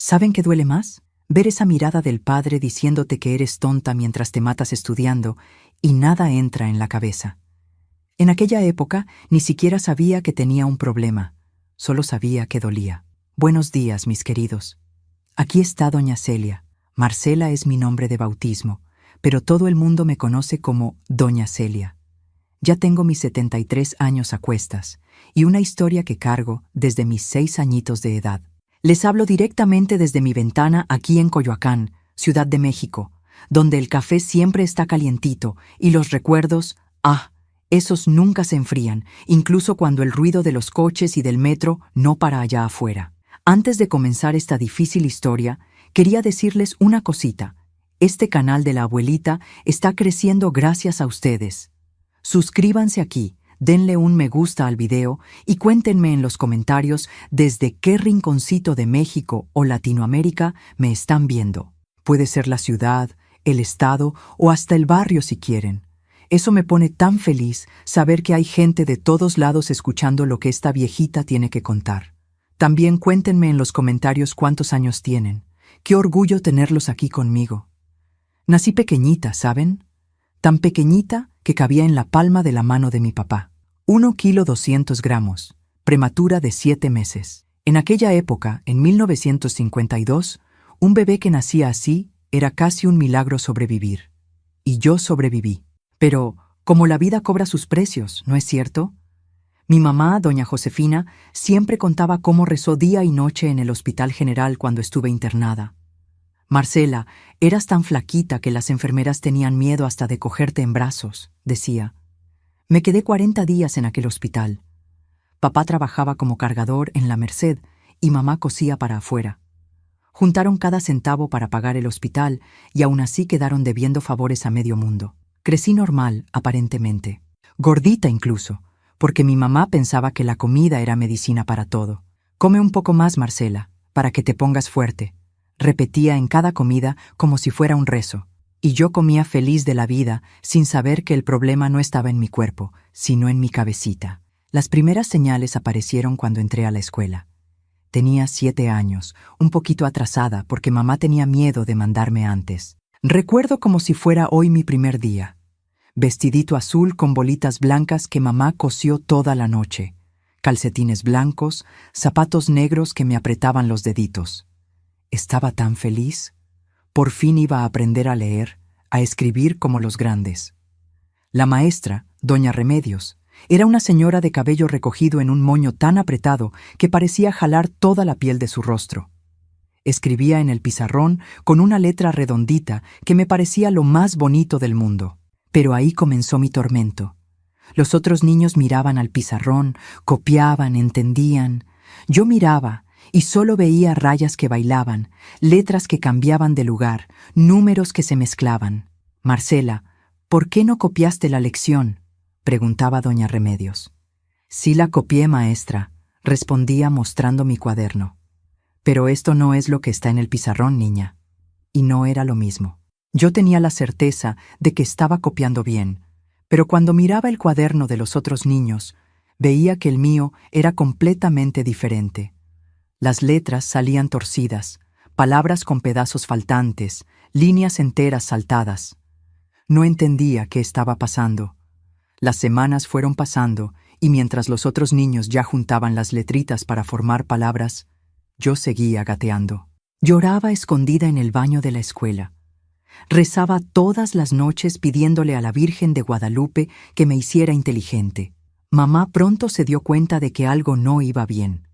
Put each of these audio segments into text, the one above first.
¿Saben qué duele más? Ver esa mirada del padre diciéndote que eres tonta mientras te matas estudiando y nada entra en la cabeza. En aquella época ni siquiera sabía que tenía un problema, solo sabía que dolía. Buenos días, mis queridos. Aquí está doña Celia. Marcela es mi nombre de bautismo, pero todo el mundo me conoce como doña Celia. Ya tengo mis 73 años a cuestas y una historia que cargo desde mis 6 añitos de edad. Les hablo directamente desde mi ventana aquí en Coyoacán, Ciudad de México, donde el café siempre está calientito y los recuerdos, esos nunca se enfrían, incluso cuando el ruido de los coches y del metro no para allá afuera. Antes de comenzar esta difícil historia, quería decirles una cosita. Este canal de la abuelita está creciendo gracias a ustedes. Suscríbanse aquí, denle un me gusta al video y cuéntenme en los comentarios desde qué rinconcito de México o Latinoamérica me están viendo. Puede ser la ciudad, el estado o hasta el barrio si quieren. Eso me pone tan feliz saber que hay gente de todos lados escuchando lo que esta viejita tiene que contar. También cuéntenme en los comentarios cuántos años tienen. Qué orgullo tenerlos aquí conmigo. Nací pequeñita, ¿saben? Tan pequeñita que cabía en la palma de la mano de mi papá. 1,2 kg, prematura de 7 meses. En aquella época, en 1952, un bebé que nacía así era casi un milagro sobrevivir. Y yo sobreviví. Pero, como la vida cobra sus precios, ¿no es cierto? Mi mamá, doña Josefina, siempre contaba cómo rezó día y noche en el Hospital General cuando estuve internada. Marcela, eras tan flaquita que las enfermeras tenían miedo hasta de cogerte en brazos, decía. Me quedé 40 días en aquel hospital. Papá trabajaba como cargador en la Merced y mamá cosía para afuera. Juntaron cada centavo para pagar el hospital y aún así quedaron debiendo favores a medio mundo. Crecí normal, aparentemente. Gordita incluso, porque mi mamá pensaba que la comida era medicina para todo. Come un poco más, Marcela, para que te pongas fuerte. Repetía en cada comida como si fuera un rezo. Y yo comía feliz de la vida, sin saber que el problema no estaba en mi cuerpo, sino en mi cabecita. Las primeras señales aparecieron cuando entré a la escuela. Tenía 7 años, un poquito atrasada porque mamá tenía miedo de mandarme antes. Recuerdo como si fuera hoy mi primer día. Vestidito azul con bolitas blancas que mamá cosió toda la noche, calcetines blancos, zapatos negros que me apretaban los deditos. Estaba tan feliz. Por fin iba a aprender a leer, a escribir como los grandes. La maestra, doña Remedios, era una señora de cabello recogido en un moño tan apretado que parecía jalar toda la piel de su rostro. Escribía en el pizarrón con una letra redondita que me parecía lo más bonito del mundo. Pero ahí comenzó mi tormento. Los otros niños miraban al pizarrón, copiaban, entendían. Yo miraba y solo veía rayas que bailaban, letras que cambiaban de lugar, números que se mezclaban. Marcela, ¿por qué no copiaste la lección?, preguntaba doña Remedios. Sí la copié, maestra, respondía mostrando mi cuaderno. Pero esto no es lo que está en el pizarrón, niña. Y no era lo mismo. Yo tenía la certeza de que estaba copiando bien, pero cuando miraba el cuaderno de los otros niños, veía que el mío era completamente diferente. Las letras salían torcidas, palabras con pedazos faltantes, líneas enteras saltadas. No entendía qué estaba pasando. Las semanas fueron pasando y mientras los otros niños ya juntaban las letritas para formar palabras, yo seguía gateando. Lloraba escondida en el baño de la escuela. Rezaba todas las noches pidiéndole a la Virgen de Guadalupe que me hiciera inteligente. Mamá pronto se dio cuenta de que algo no iba bien.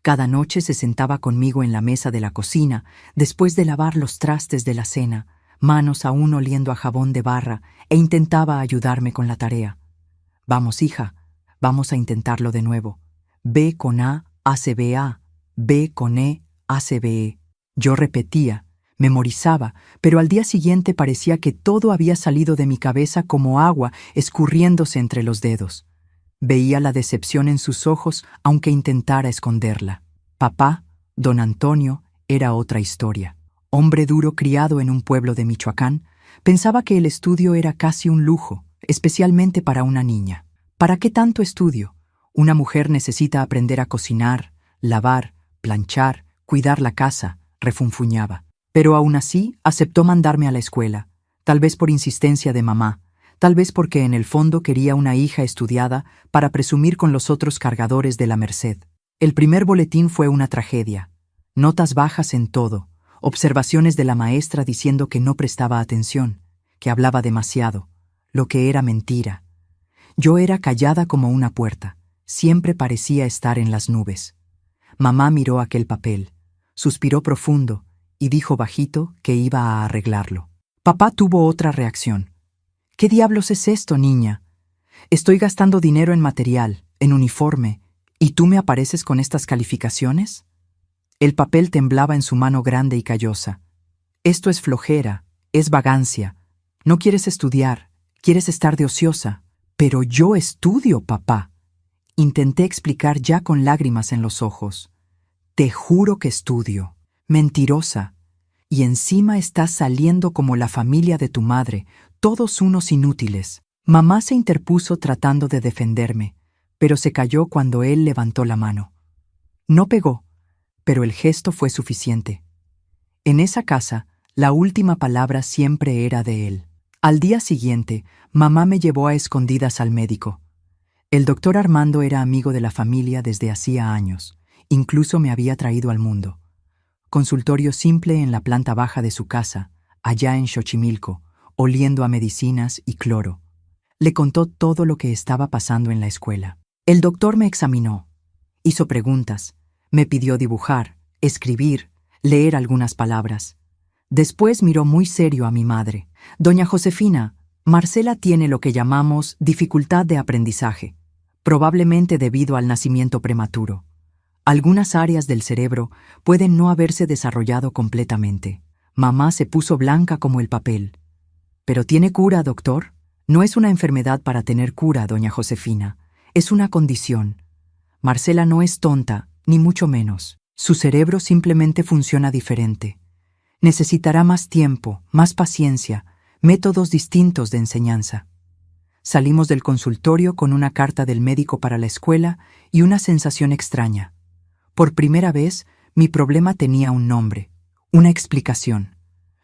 Cada noche se sentaba conmigo en la mesa de la cocina, después de lavar los trastes de la cena, manos aún oliendo a jabón de barra, e intentaba ayudarme con la tarea. Vamos, hija, vamos a intentarlo de nuevo. B con A hace BA, B con E hace BE. Yo repetía, memorizaba, pero al día siguiente parecía que todo había salido de mi cabeza como agua escurriéndose entre los dedos. Veía la decepción en sus ojos, aunque intentara esconderla. Papá, don Antonio, era otra historia. Hombre duro criado en un pueblo de Michoacán, pensaba que el estudio era casi un lujo, especialmente para una niña. ¿Para qué tanto estudio? Una mujer necesita aprender a cocinar, lavar, planchar, cuidar la casa, refunfuñaba. Pero aún así aceptó mandarme a la escuela, tal vez por insistencia de mamá, tal vez porque en el fondo quería una hija estudiada para presumir con los otros cargadores de la Merced. El primer boletín fue una tragedia. Notas bajas en todo, observaciones de la maestra diciendo que no prestaba atención, que hablaba demasiado, lo que era mentira. Yo era callada como una puerta, siempre parecía estar en las nubes. Mamá miró aquel papel, suspiró profundo y dijo bajito que iba a arreglarlo. Papá tuvo otra reacción. ¿Qué diablos es esto, niña? Estoy gastando dinero en material, en uniforme, ¿y tú me apareces con estas calificaciones? El papel temblaba en su mano grande y callosa. Esto es flojera, es vagancia. No quieres estudiar, quieres estar de ociosa. Pero yo estudio, papá. Intenté explicar ya con lágrimas en los ojos. Te juro que estudio. Mentirosa. Y encima estás saliendo como la familia de tu madre, todos unos inútiles. Mamá se interpuso tratando de defenderme, pero se calló cuando él levantó la mano. No pegó, pero el gesto fue suficiente. En esa casa, la última palabra siempre era de él. Al día siguiente, mamá me llevó a escondidas al médico. El doctor Armando era amigo de la familia desde hacía años, incluso me había traído al mundo. Consultorio simple en la planta baja de su casa, allá en Xochimilco, oliendo a medicinas y cloro. Le contó todo lo que estaba pasando en la escuela. El doctor me examinó, hizo preguntas, me pidió dibujar, escribir, leer algunas palabras. Después miró muy serio a mi madre. Doña Josefina, Marcela tiene lo que llamamos dificultad de aprendizaje, probablemente debido al nacimiento prematuro. Algunas áreas del cerebro pueden no haberse desarrollado completamente. Mamá se puso blanca como el papel. ¿Pero tiene cura, doctor? No es una enfermedad para tener cura, doña Josefina. Es una condición. Marcela no es tonta, ni mucho menos. Su cerebro simplemente funciona diferente. Necesitará más tiempo, más paciencia, métodos distintos de enseñanza. Salimos del consultorio con una carta del médico para la escuela y una sensación extraña. Por primera vez, mi problema tenía un nombre, una explicación.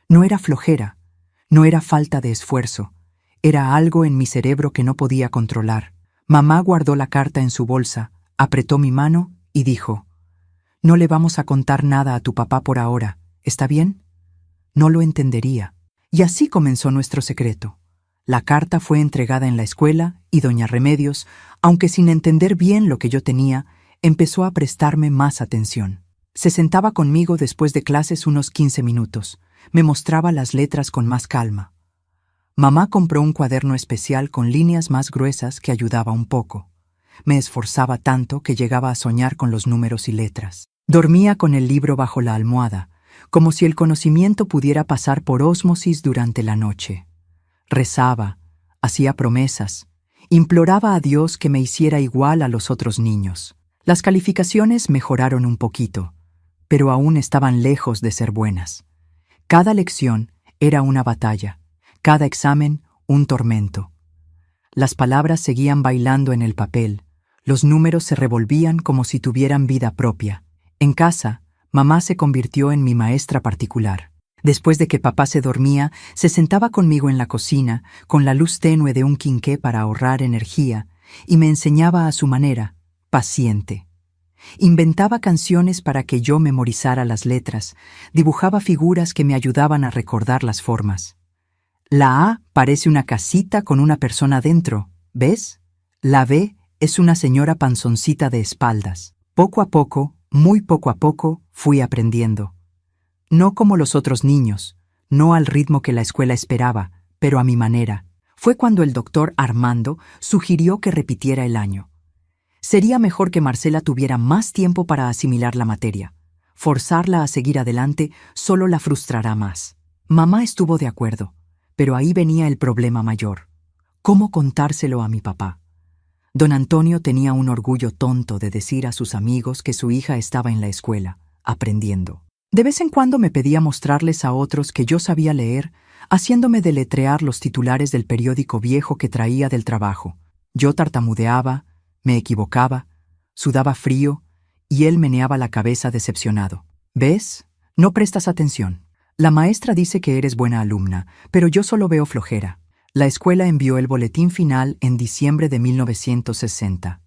No era flojera, no era falta de esfuerzo, era algo en mi cerebro que no podía controlar. Mamá guardó la carta en su bolsa, apretó mi mano y dijo: «No le vamos a contar nada a tu papá por ahora, ¿está bien?» No lo entendería. Y así comenzó nuestro secreto. La carta fue entregada en la escuela y doña Remedios, aunque sin entender bien lo que yo tenía, empezó a prestarme más atención. Se sentaba conmigo después de clases unos 15 minutos. Me mostraba las letras con más calma. Mamá compró un cuaderno especial con líneas más gruesas que ayudaba un poco. Me esforzaba tanto que llegaba a soñar con los números y letras. Dormía con el libro bajo la almohada, como si el conocimiento pudiera pasar por ósmosis durante la noche. Rezaba, hacía promesas, imploraba a Dios que me hiciera igual a los otros niños. Las calificaciones mejoraron un poquito, pero aún estaban lejos de ser buenas. Cada lección era una batalla, cada examen un tormento. Las palabras seguían bailando en el papel, los números se revolvían como si tuvieran vida propia. En casa, mamá se convirtió en mi maestra particular. Después de que papá se dormía, se sentaba conmigo en la cocina, con la luz tenue de un quinqué para ahorrar energía, y me enseñaba a su manera, paciente. Inventaba canciones para que yo memorizara las letras, dibujaba figuras que me ayudaban a recordar las formas. La A parece una casita con una persona dentro, ¿ves? La B es una señora panzoncita de espaldas. Poco a poco, muy poco a poco, fui aprendiendo. No como los otros niños, no al ritmo que la escuela esperaba, pero a mi manera. Fue cuando el doctor Armando sugirió que repitiera el año. Sería mejor que Marcela tuviera más tiempo para asimilar la materia. Forzarla a seguir adelante solo la frustrará más. Mamá estuvo de acuerdo, pero ahí venía el problema mayor. ¿Cómo contárselo a mi papá? Don Antonio tenía un orgullo tonto de decir a sus amigos que su hija estaba en la escuela, aprendiendo. De vez en cuando me pedía mostrarles a otros que yo sabía leer, haciéndome deletrear los titulares del periódico viejo que traía del trabajo. Yo tartamudeaba, me equivocaba, sudaba frío, y él meneaba la cabeza decepcionado. ¿Ves? No prestas atención. La maestra dice que eres buena alumna, pero yo solo veo flojera. La escuela envió el boletín final en diciembre de 1960.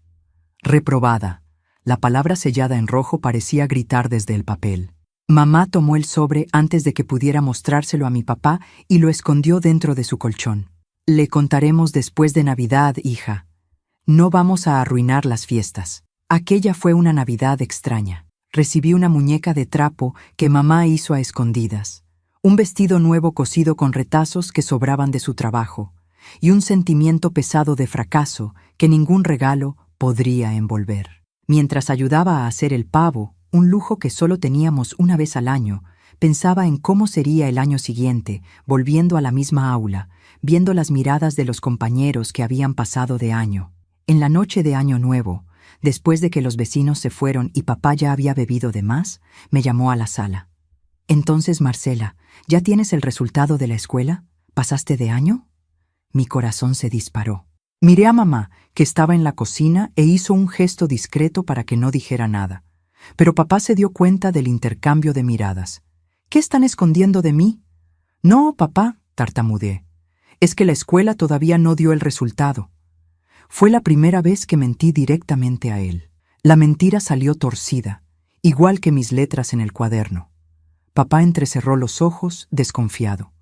Reprobada. La palabra sellada en rojo parecía gritar desde el papel. Mamá tomó el sobre antes de que pudiera mostrárselo a mi papá y lo escondió dentro de su colchón. Le contaremos después de Navidad, hija. No vamos a arruinar las fiestas. Aquella fue una Navidad extraña. Recibí una muñeca de trapo que mamá hizo a escondidas, un vestido nuevo cosido con retazos que sobraban de su trabajo, y un sentimiento pesado de fracaso que ningún regalo podría envolver. Mientras ayudaba a hacer el pavo, un lujo que solo teníamos una vez al año, pensaba en cómo sería el año siguiente, volviendo a la misma aula, viendo las miradas de los compañeros que habían pasado de año. En la noche de Año Nuevo, después de que los vecinos se fueron y papá ya había bebido de más, me llamó a la sala. Entonces, Marcela, ¿ya tienes el resultado de la escuela? ¿Pasaste de año? Mi corazón se disparó. Miré a mamá, que estaba en la cocina, e hizo un gesto discreto para que no dijera nada. Pero papá se dio cuenta del intercambio de miradas. ¿Qué están escondiendo de mí? No, papá, tartamudeé. Es que la escuela todavía no dio el resultado. Fue la primera vez que mentí directamente a él. La mentira salió torcida, igual que mis letras en el cuaderno. Papá entrecerró los ojos, desconfiado.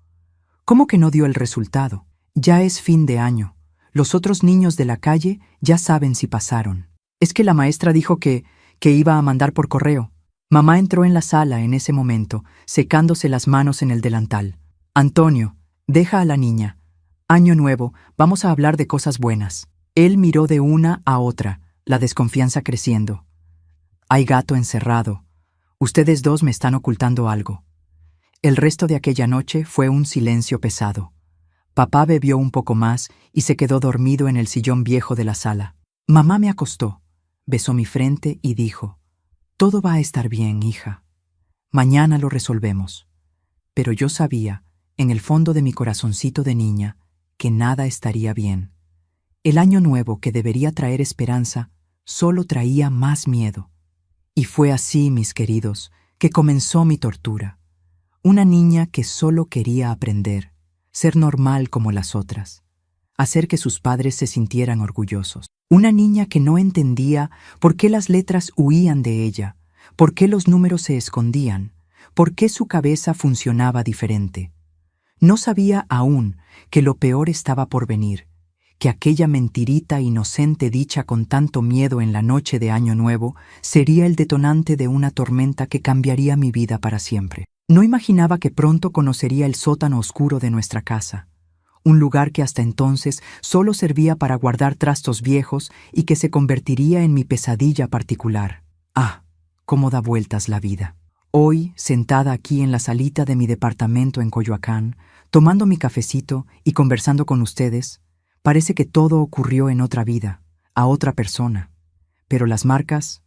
¿Cómo que no dio el resultado? Ya es fin de año. Los otros niños de la calle ya saben si pasaron. Es que la maestra dijo que iba a mandar por correo. Mamá entró en la sala en ese momento, secándose las manos en el delantal. Antonio, deja a la niña. Año nuevo, vamos a hablar de cosas buenas. Él miró de una a otra, la desconfianza creciendo. Hay gato encerrado. Ustedes dos me están ocultando algo. El resto de aquella noche fue un silencio pesado. Papá bebió un poco más y se quedó dormido en el sillón viejo de la sala. Mamá me acostó, besó mi frente y dijo: «Todo va a estar bien, hija. Mañana lo resolvemos». Pero yo sabía, en el fondo de mi corazoncito de niña, que nada estaría bien. El año nuevo, que debería traer esperanza, solo traía más miedo. Y fue así, mis queridos, que comenzó mi tortura. Una niña que solo quería aprender, ser normal como las otras, hacer que sus padres se sintieran orgullosos. Una niña que no entendía por qué las letras huían de ella, por qué los números se escondían, por qué su cabeza funcionaba diferente. No sabía aún que lo peor estaba por venir, que aquella mentirita inocente dicha con tanto miedo en la noche de Año Nuevo sería el detonante de una tormenta que cambiaría mi vida para siempre. No imaginaba que pronto conocería el sótano oscuro de nuestra casa, un lugar que hasta entonces solo servía para guardar trastos viejos y que se convertiría en mi pesadilla particular. Ah, cómo da vueltas la vida. Hoy, sentada aquí en la salita de mi departamento en Coyoacán, tomando mi cafecito y conversando con ustedes, parece que todo ocurrió en otra vida, a otra persona. Pero las marcas,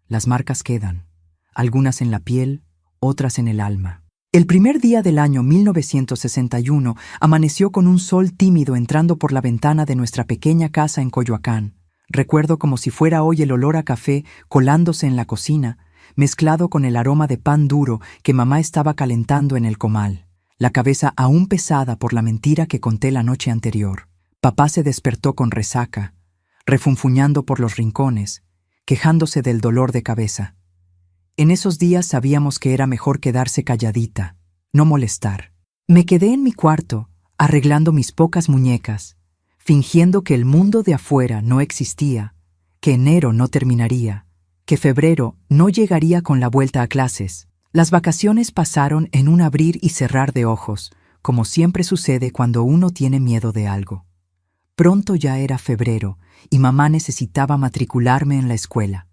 las marcas quedan, algunas en la piel, otras en el alma. El primer día del año 1961 amaneció con un sol tímido entrando por la ventana de nuestra pequeña casa en Coyoacán. Recuerdo como si fuera hoy el olor a café colándose en la cocina, mezclado con el aroma de pan duro que mamá estaba calentando en el comal, la cabeza aún pesada por la mentira que conté la noche anterior. Papá se despertó con resaca, refunfuñando por los rincones, quejándose del dolor de cabeza. En esos días sabíamos que era mejor quedarse calladita, no molestar. Me quedé en mi cuarto, arreglando mis pocas muñecas, fingiendo que el mundo de afuera no existía, que enero no terminaría, que febrero no llegaría con la vuelta a clases. Las vacaciones pasaron en un abrir y cerrar de ojos, como siempre sucede cuando uno tiene miedo de algo. Pronto ya era febrero y mamá necesitaba matricularme en la escuela.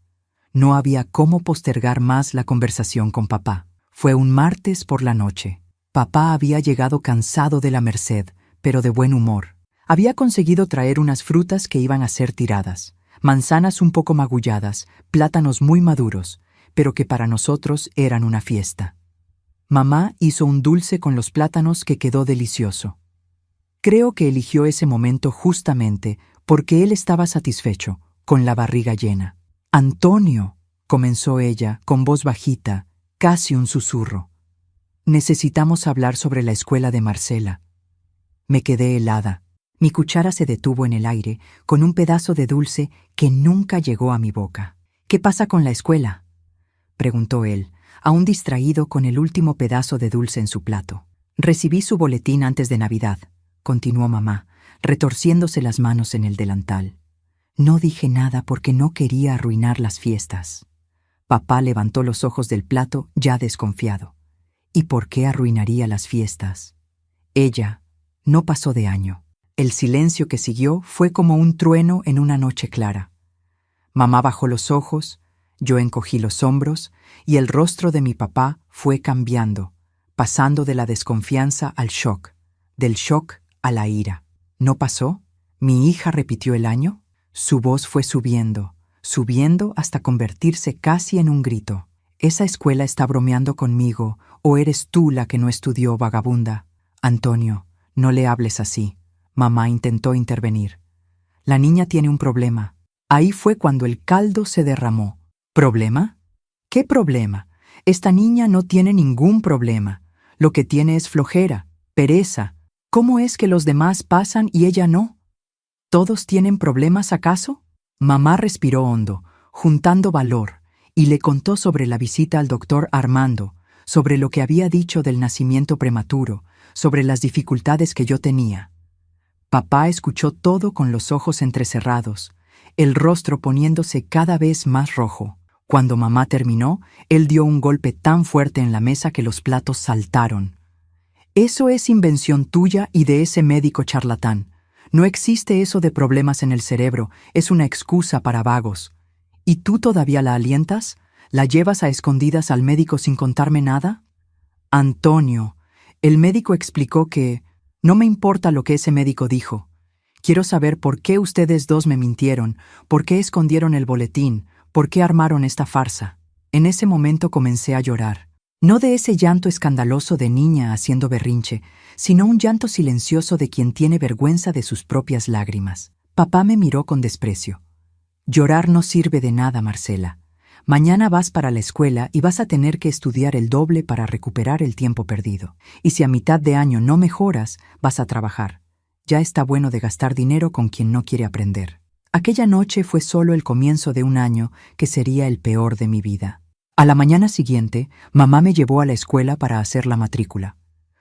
No había cómo postergar más la conversación con papá. Fue un martes por la noche. Papá había llegado cansado de la Merced, pero de buen humor. Había conseguido traer unas frutas que iban a ser tiradas, manzanas un poco magulladas, plátanos muy maduros, pero que para nosotros eran una fiesta. Mamá hizo un dulce con los plátanos que quedó delicioso. Creo que eligió ese momento justamente porque él estaba satisfecho, con la barriga llena. «Antonio», comenzó ella, con voz bajita, casi un susurro. Necesitamos hablar sobre la escuela de Marcela. Me quedé helada. Mi cuchara se detuvo en el aire con un pedazo de dulce que nunca llegó a mi boca. ¿Qué pasa con la escuela?, preguntó él, aún distraído con el último pedazo de dulce en su plato. Recibí su boletín antes de Navidad, continuó mamá, retorciéndose las manos en el delantal. No dije nada porque no quería arruinar las fiestas. Papá levantó los ojos del plato ya desconfiado. ¿Y por qué arruinaría las fiestas? Ella no pasó de año. El silencio que siguió fue como un trueno en una noche clara. Mamá bajó los ojos, yo encogí los hombros y el rostro de mi papá fue cambiando, pasando de la desconfianza al shock, del shock a la ira. ¿No pasó? ¿Mi hija repitió el año? Su voz fue subiendo, subiendo hasta convertirse casi en un grito. ¿Esa escuela está bromeando conmigo o eres tú la que no estudió, vagabunda? Antonio, no le hables así. Mamá intentó intervenir. La niña tiene un problema. Ahí fue cuando el caldo se derramó. ¿Problema? ¿Qué problema? Esta niña no tiene ningún problema. Lo que tiene es flojera, pereza. ¿Cómo es que los demás pasan y ella no? ¿Todos tienen problemas acaso? Mamá respiró hondo, juntando valor, y le contó sobre la visita al doctor Armando, sobre lo que había dicho del nacimiento prematuro, sobre las dificultades que yo tenía. Papá escuchó todo con los ojos entrecerrados, el rostro poniéndose cada vez más rojo. Cuando mamá terminó, él dio un golpe tan fuerte en la mesa que los platos saltaron. Eso es invención tuya y de ese médico charlatán. No existe eso de problemas en el cerebro, es una excusa para vagos. ¿Y tú todavía la alientas? ¿La llevas a escondidas al médico sin contarme nada? Antonio, el médico explicó que... No me importa lo que ese médico dijo. Quiero saber por qué ustedes dos me mintieron, por qué escondieron el boletín, por qué armaron esta farsa. En ese momento comencé a llorar. No de ese llanto escandaloso de niña haciendo berrinche, sino un llanto silencioso de quien tiene vergüenza de sus propias lágrimas. Papá me miró con desprecio. Llorar no sirve de nada, Marcela. Mañana vas para la escuela y vas a tener que estudiar el doble para recuperar el tiempo perdido. Y si a mitad de año no mejoras, vas a trabajar. Ya está bueno de gastar dinero con quien no quiere aprender. Aquella noche fue solo el comienzo de un año que sería el peor de mi vida. A la mañana siguiente, mamá me llevó a la escuela para hacer la matrícula.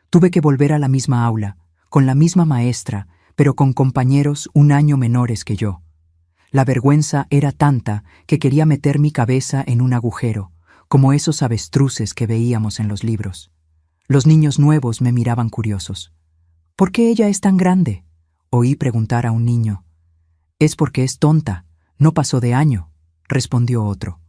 Tuve que volver a la misma aula, con la misma maestra, pero con compañeros un año menores que yo. La vergüenza era tanta que quería meter mi cabeza en un agujero, como esos avestruces que veíamos en los libros. Los niños nuevos me miraban curiosos. ¿Por qué ella es tan grande?, oí preguntar a un niño. Es porque es tonta, no pasó de año, respondió otro.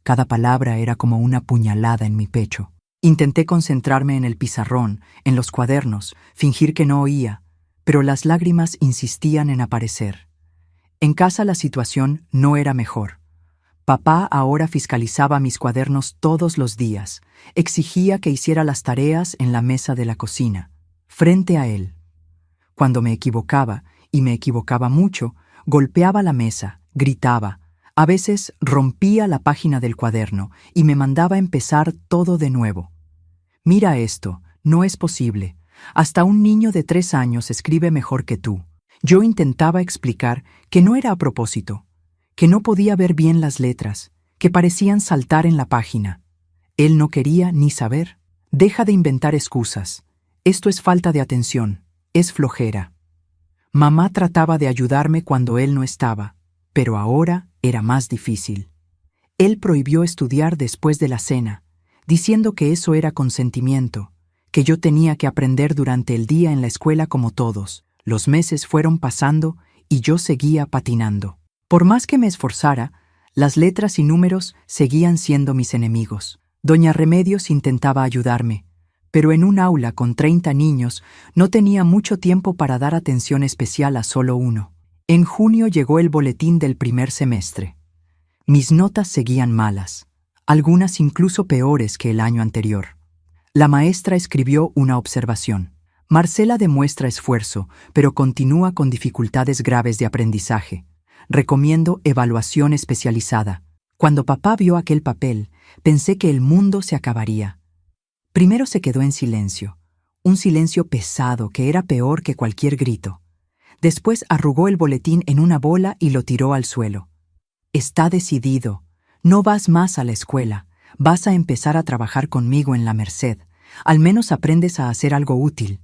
Cada palabra era como una puñalada en mi pecho. Intenté concentrarme en el pizarrón, en los cuadernos, fingir que no oía, pero las lágrimas insistían en aparecer. En casa la situación no era mejor. Papá ahora fiscalizaba mis cuadernos todos los días, exigía que hiciera las tareas en la mesa de la cocina, frente a él. Cuando me equivocaba, y me equivocaba mucho, golpeaba la mesa, gritaba, a veces rompía la página del cuaderno y me mandaba empezar todo de nuevo. Mira esto, no es posible. Hasta un niño de 3 años escribe mejor que tú. Yo intentaba explicar que no era a propósito, que no podía ver bien las letras, que parecían saltar en la página. Él no quería ni saber. Deja de inventar excusas. Esto es falta de atención, es flojera. Mamá trataba de ayudarme cuando él no estaba, pero ahora era más difícil. Él prohibió estudiar después de la cena, diciendo que eso era consentimiento, que yo tenía que aprender durante el día en la escuela como todos. Los meses fueron pasando y yo seguía patinando. Por más que me esforzara, las letras y números seguían siendo mis enemigos. Doña Remedios intentaba ayudarme, pero en un aula con 30 niños no tenía mucho tiempo para dar atención especial a solo uno. En junio llegó el boletín del primer semestre. Mis notas seguían malas, algunas incluso peores que el año anterior. La maestra escribió una observación. Marcela demuestra esfuerzo, pero continúa con dificultades graves de aprendizaje. Recomiendo evaluación especializada. Cuando papá vio aquel papel, pensé que el mundo se acabaría. Primero se quedó en silencio, un silencio pesado que era peor que cualquier grito. Después arrugó el boletín en una bola y lo tiró al suelo. Está decidido. No vas más a la escuela. Vas a empezar a trabajar conmigo en la Merced. Al menos aprendes a hacer algo útil.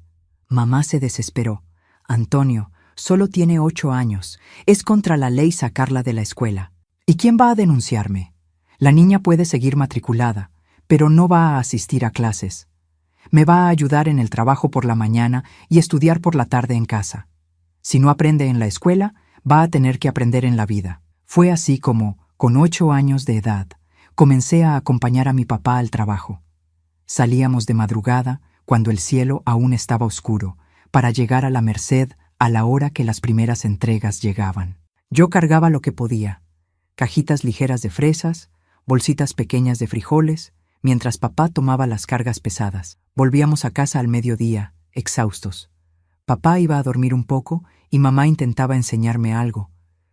Mamá se desesperó. Antonio, solo tiene 8 años. Es contra la ley sacarla de la escuela. ¿Y quién va a denunciarme? La niña puede seguir matriculada, pero no va a asistir a clases. Me va a ayudar en el trabajo por la mañana y estudiar por la tarde en casa. Si no aprende en la escuela, va a tener que aprender en la vida. Fue así como, con 8 años de edad, comencé a acompañar a mi papá al trabajo. Salíamos de madrugada, cuando el cielo aún estaba oscuro, para llegar a la Merced a la hora que las primeras entregas llegaban. Yo cargaba lo que podía, cajitas ligeras de fresas, bolsitas pequeñas de frijoles, mientras papá tomaba las cargas pesadas. Volvíamos a casa al mediodía, exhaustos. Papá iba a dormir un poco y mamá intentaba enseñarme algo,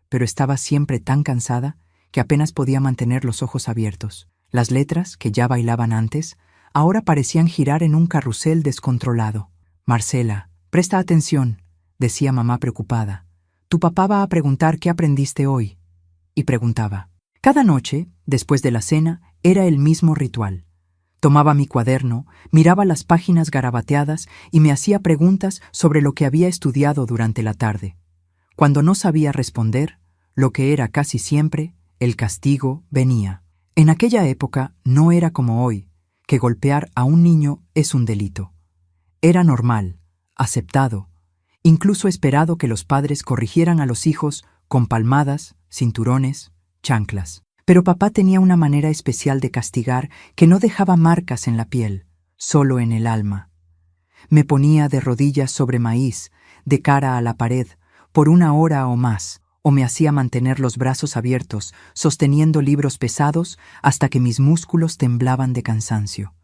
pero estaba siempre tan cansada que apenas podía mantener los ojos abiertos. Las letras, que ya bailaban antes, ahora parecían girar en un carrusel descontrolado. Marcela, presta atención, decía mamá preocupada. Tu papá va a preguntar qué aprendiste hoy. Y preguntaba. Cada noche, después de la cena, era el mismo ritual. Tomaba mi cuaderno, miraba las páginas garabateadas y me hacía preguntas sobre lo que había estudiado durante la tarde. Cuando no sabía responder, lo que era casi siempre, el castigo venía. En aquella época no era como hoy, que golpear a un niño es un delito. Era normal, aceptado, incluso esperado que los padres corrigieran a los hijos con palmadas, cinturones, chanclas. Pero papá tenía una manera especial de castigar que no dejaba marcas en la piel, solo en el alma. Me ponía de rodillas sobre maíz, de cara a la pared, por 1 hora o más, o me hacía mantener los brazos abiertos, sosteniendo libros pesados hasta que mis músculos temblaban de cansancio.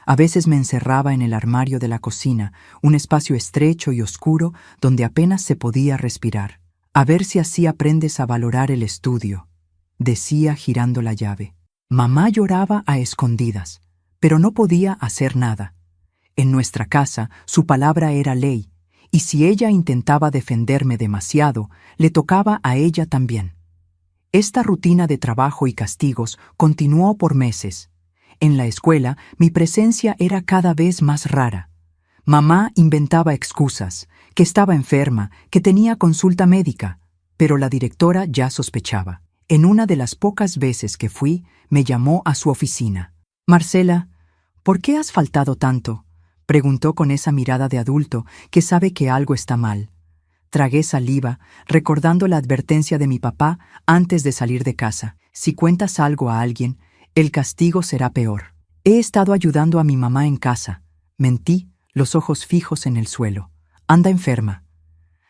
A veces me encerraba en el armario de la cocina, un espacio estrecho y oscuro donde apenas se podía respirar. A ver si así aprendes a valorar el estudio, decía girando la llave. Mamá lloraba a escondidas, pero no podía hacer nada. En nuestra casa, su palabra era ley, y si ella intentaba defenderme demasiado, le tocaba a ella también. Esta rutina de trabajo y castigos continuó por meses. En la escuela, mi presencia era cada vez más rara. Mamá inventaba excusas, que estaba enferma, que tenía consulta médica, pero la directora ya sospechaba. En una de las pocas veces que fui, me llamó a su oficina. Marcela, ¿por qué has faltado tanto?, preguntó con esa mirada de adulto que sabe que algo está mal. Tragué saliva, recordando la advertencia de mi papá antes de salir de casa. Si cuentas algo a alguien, el castigo será peor. He estado ayudando a mi mamá en casa. Mentí, los ojos fijos en el suelo. Anda enferma.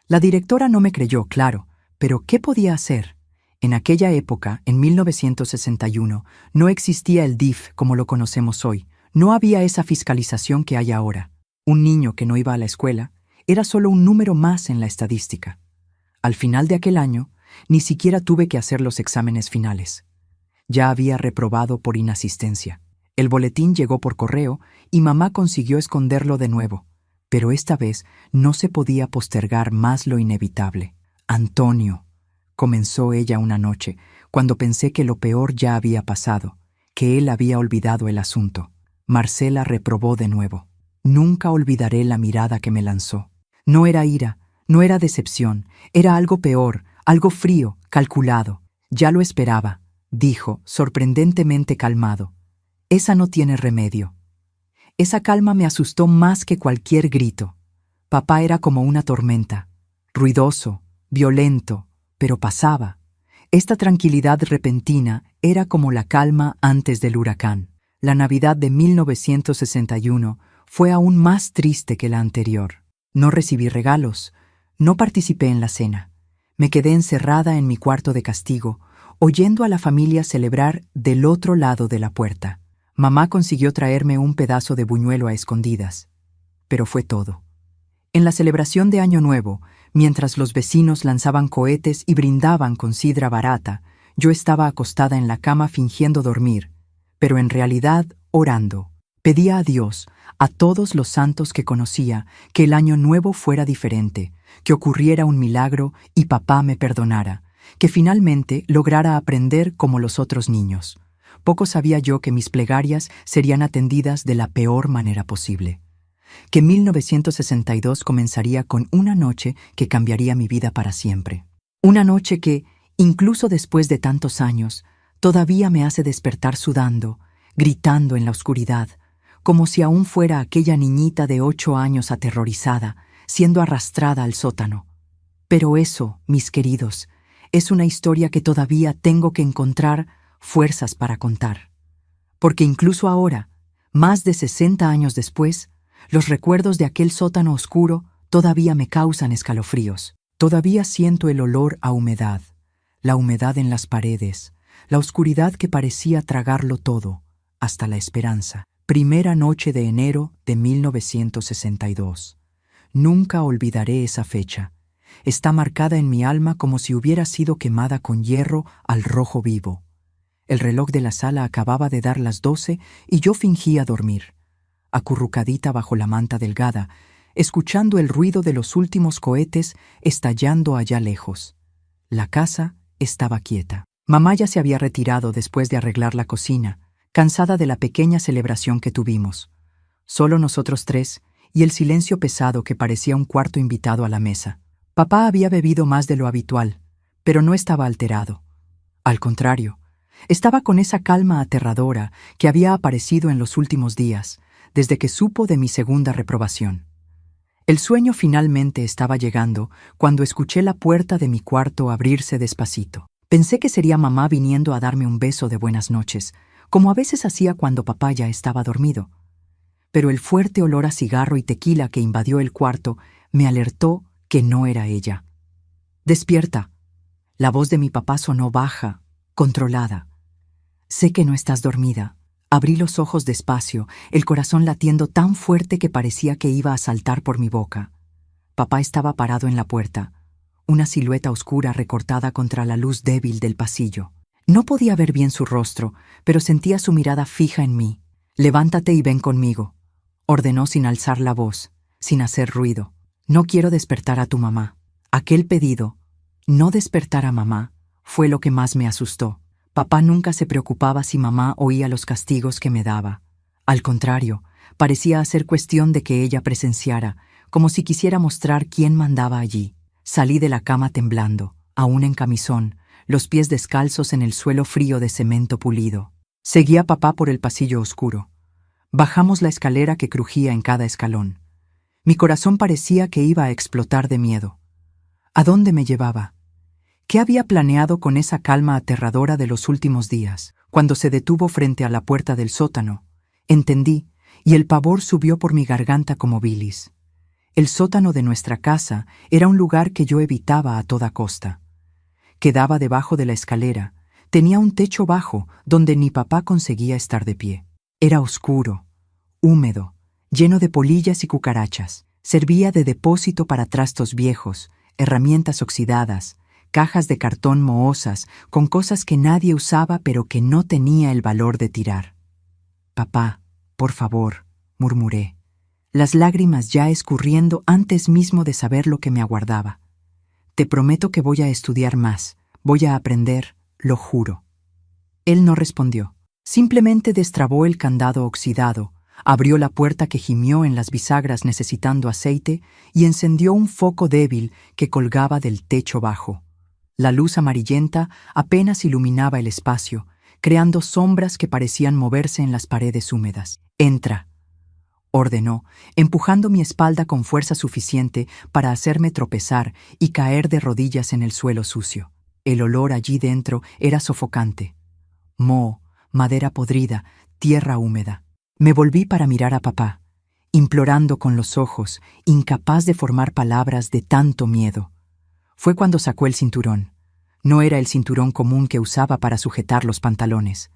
La directora no me creyó, claro, pero ¿qué podía hacer? En aquella época, en 1961, no existía el DIF como lo conocemos hoy. No había esa fiscalización que hay ahora. Un niño que no iba a la escuela era solo un número más en la estadística. Al final de aquel año, ni siquiera tuve que hacer los exámenes finales. Ya había reprobado por inasistencia. El boletín llegó por correo y mamá consiguió esconderlo de nuevo, pero esta vez no se podía postergar más lo inevitable. Antonio, comenzó ella una noche, cuando pensé que lo peor ya había pasado, que él había olvidado el asunto. Marcela reprobó de nuevo. Nunca olvidaré la mirada que me lanzó. No era ira, no era decepción, era algo peor, algo frío, calculado. Ya lo esperaba, dijo, sorprendentemente calmado. Esa no tiene remedio. Esa calma me asustó más que cualquier grito. Papá era como una tormenta, ruidoso, violento, pero pasaba. Esta tranquilidad repentina era como la calma antes del huracán. La Navidad de 1961 fue aún más triste que la anterior. No recibí regalos, no participé en la cena. Me quedé encerrada en mi cuarto de castigo, oyendo a la familia celebrar del otro lado de la puerta. Mamá consiguió traerme un pedazo de buñuelo a escondidas, pero fue todo. En la celebración de Año Nuevo, mientras los vecinos lanzaban cohetes y brindaban con sidra barata, Yo estaba acostada en la cama fingiendo dormir, pero en realidad orando. Pedía a Dios, a todos los santos que conocía, que el año nuevo fuera diferente, que ocurriera un milagro y papá me perdonara, que finalmente lograra aprender como los otros niños. Poco sabía yo que mis plegarias serían atendidas de la peor manera posible. Que 1962 comenzaría con una noche que cambiaría mi vida para siempre. Una noche que, incluso después de tantos años, todavía me hace despertar sudando, gritando en la oscuridad, como si aún fuera aquella niñita de 8 años aterrorizada, siendo arrastrada al sótano. Pero eso, mis queridos, es una historia que todavía tengo que encontrar fuerzas para contar. Porque incluso ahora, más de 60 años después, los recuerdos de aquel sótano oscuro todavía me causan escalofríos. Todavía siento el olor a humedad, la humedad en las paredes, la oscuridad que parecía tragarlo todo, hasta la esperanza. Primera noche de enero de 1962. Nunca olvidaré esa fecha. Está marcada en mi alma como si hubiera sido quemada con hierro al rojo vivo. El reloj de la sala acababa de dar las 12 y yo fingía dormir, acurrucadita bajo la manta delgada, escuchando el ruido de los últimos cohetes estallando allá lejos. La casa estaba quieta. Mamá ya se había retirado después de arreglar la cocina, cansada de la pequeña celebración que tuvimos. Solo nosotros tres y el silencio pesado que parecía un cuarto invitado a la mesa. Papá había bebido más de lo habitual, pero no estaba alterado. Al contrario, estaba con esa calma aterradora que había aparecido en los últimos días, desde que supo de mi segunda reprobación. El sueño finalmente estaba llegando cuando escuché la puerta de mi cuarto abrirse despacito. Pensé que sería mamá viniendo a darme un beso de buenas noches, como a veces hacía cuando papá ya estaba dormido. Pero el fuerte olor a cigarro y tequila que invadió el cuarto me alertó que no era ella. «Despierta». La voz de mi papá sonó baja, controlada. «Sé que no estás dormida». Abrí los ojos despacio, el corazón latiendo tan fuerte que parecía que iba a saltar por mi boca. Papá estaba parado en la puerta, una silueta oscura recortada contra la luz débil del pasillo. No podía ver bien su rostro, pero sentía su mirada fija en mí. «Levántate y ven conmigo», ordenó sin alzar la voz, sin hacer ruido. «No quiero despertar a tu mamá». Aquel pedido, no despertar a mamá, fue lo que más me asustó. Papá nunca se preocupaba si mamá oía los castigos que me daba. Al contrario, parecía hacer cuestión de que ella presenciara, como si quisiera mostrar quién mandaba allí. Salí de la cama temblando, aún en camisón, los pies descalzos en el suelo frío de cemento pulido. Seguí a papá por el pasillo oscuro. Bajamos la escalera que crujía en cada escalón. Mi corazón parecía que iba a explotar de miedo. ¿A dónde me llevaba? ¿Qué había planeado con esa calma aterradora de los últimos días? Cuando se detuvo frente a la puerta del sótano, entendí, y el pavor subió por mi garganta como bilis. El sótano de nuestra casa era un lugar que yo evitaba a toda costa. Quedaba debajo de la escalera, tenía un techo bajo donde ni papá conseguía estar de pie. Era oscuro, húmedo, lleno de polillas y cucarachas. Servía de depósito para trastos viejos, herramientas oxidadas, cajas de cartón mohosas con cosas que nadie usaba pero que no tenía el valor de tirar. «Papá, por favor», murmuré, las lágrimas ya escurriendo antes mismo de saber lo que me aguardaba. «Te prometo que voy a estudiar más, voy a aprender, lo juro». Él no respondió. Simplemente destrabó el candado oxidado, abrió la puerta que gimió en las bisagras necesitando aceite y encendió un foco débil que colgaba del techo bajo. La luz amarillenta apenas iluminaba el espacio, creando sombras que parecían moverse en las paredes húmedas. «Entra», ordenó, empujando mi espalda con fuerza suficiente para hacerme tropezar y caer de rodillas en el suelo sucio. El olor allí dentro era sofocante. Moho, madera podrida, tierra húmeda. Me volví para mirar a papá, implorando con los ojos, incapaz de formar palabras de tanto miedo. Fue cuando sacó el cinturón. No era el cinturón común que usaba para sujetar los pantalones.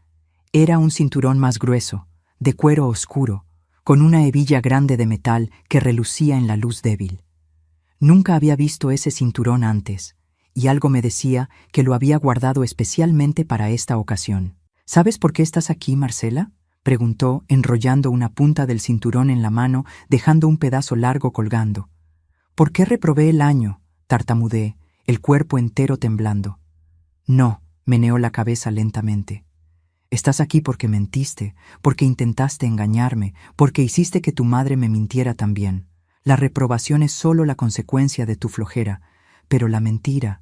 Era un cinturón más grueso, de cuero oscuro, con una hebilla grande de metal que relucía en la luz débil. Nunca había visto ese cinturón antes, y algo me decía que lo había guardado especialmente para esta ocasión. ¿Sabes por qué estás aquí, Marcela?, preguntó, enrollando una punta del cinturón en la mano, dejando un pedazo largo colgando. ¿Por qué reprobé el año?, tartamudeé, el cuerpo entero temblando. No, meneó la cabeza lentamente. Estás aquí porque mentiste, porque intentaste engañarme, porque hiciste que tu madre me mintiera también. La reprobación es solo la consecuencia de tu flojera, pero la mentira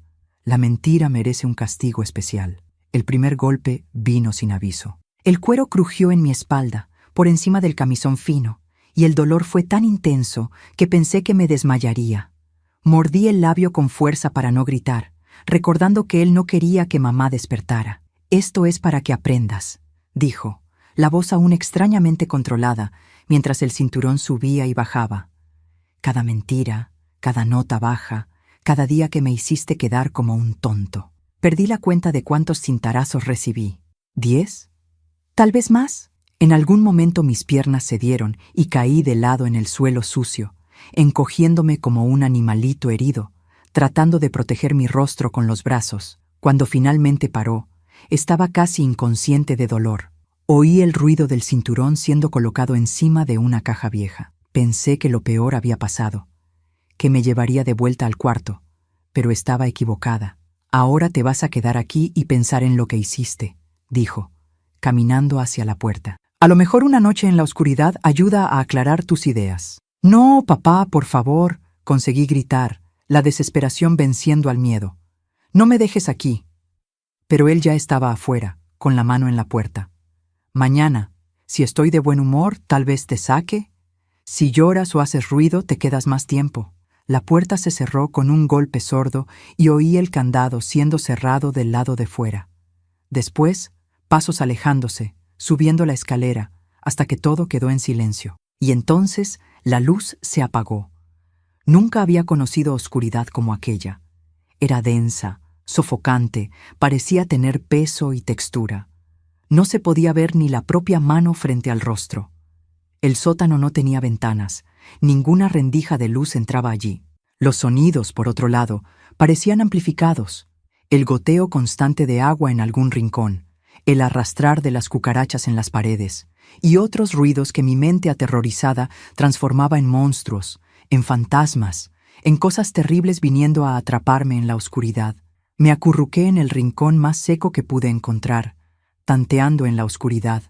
merece un castigo especial. El primer golpe vino sin aviso. El cuero crujió en mi espalda, por encima del camisón fino, y el dolor fue tan intenso que pensé que me desmayaría. Mordí el labio con fuerza para no gritar, recordando que él no quería que mamá despertara. Esto es para que aprendas, dijo, la voz aún extrañamente controlada, mientras el cinturón subía y bajaba. Cada mentira, cada nota baja, cada día que me hiciste quedar como un tonto. Perdí la cuenta de cuántos cintarazos recibí. ¿10? ¿Tal vez más? En algún momento mis piernas cedieron y caí de lado en el suelo sucio, encogiéndome como un animalito herido, tratando de proteger mi rostro con los brazos. Cuando finalmente paró, estaba casi inconsciente de dolor. Oí el ruido del cinturón siendo colocado encima de una caja vieja. Pensé que lo peor había pasado, que me llevaría de vuelta al cuarto, pero estaba equivocada. Ahora te vas a quedar aquí y pensar en lo que hiciste, dijo, caminando hacia la puerta. A lo mejor una noche en la oscuridad ayuda a aclarar tus ideas. No, papá, por favor, conseguí gritar, la desesperación venciendo al miedo. No me dejes aquí. Pero él ya estaba afuera, con la mano en la puerta. Mañana, si estoy de buen humor, tal vez te saque. Si lloras o haces ruido, te quedas más tiempo. La puerta se cerró con un golpe sordo y oí el candado siendo cerrado del lado de fuera. Después, pasos alejándose, subiendo la escalera, hasta que todo quedó en silencio. Y entonces la luz se apagó. Nunca había conocido oscuridad como aquella. Era densa, sofocante, parecía tener peso y textura. No se podía ver ni la propia mano frente al rostro. El sótano no tenía ventanas, ninguna rendija de luz entraba allí. Los sonidos, por otro lado, parecían amplificados. El goteo constante de agua en algún rincón, el arrastrar de las cucarachas en las paredes, y otros ruidos que mi mente aterrorizada transformaba en monstruos, en fantasmas, en cosas terribles viniendo a atraparme en la oscuridad. Me acurruqué en el rincón más seco que pude encontrar, tanteando en la oscuridad,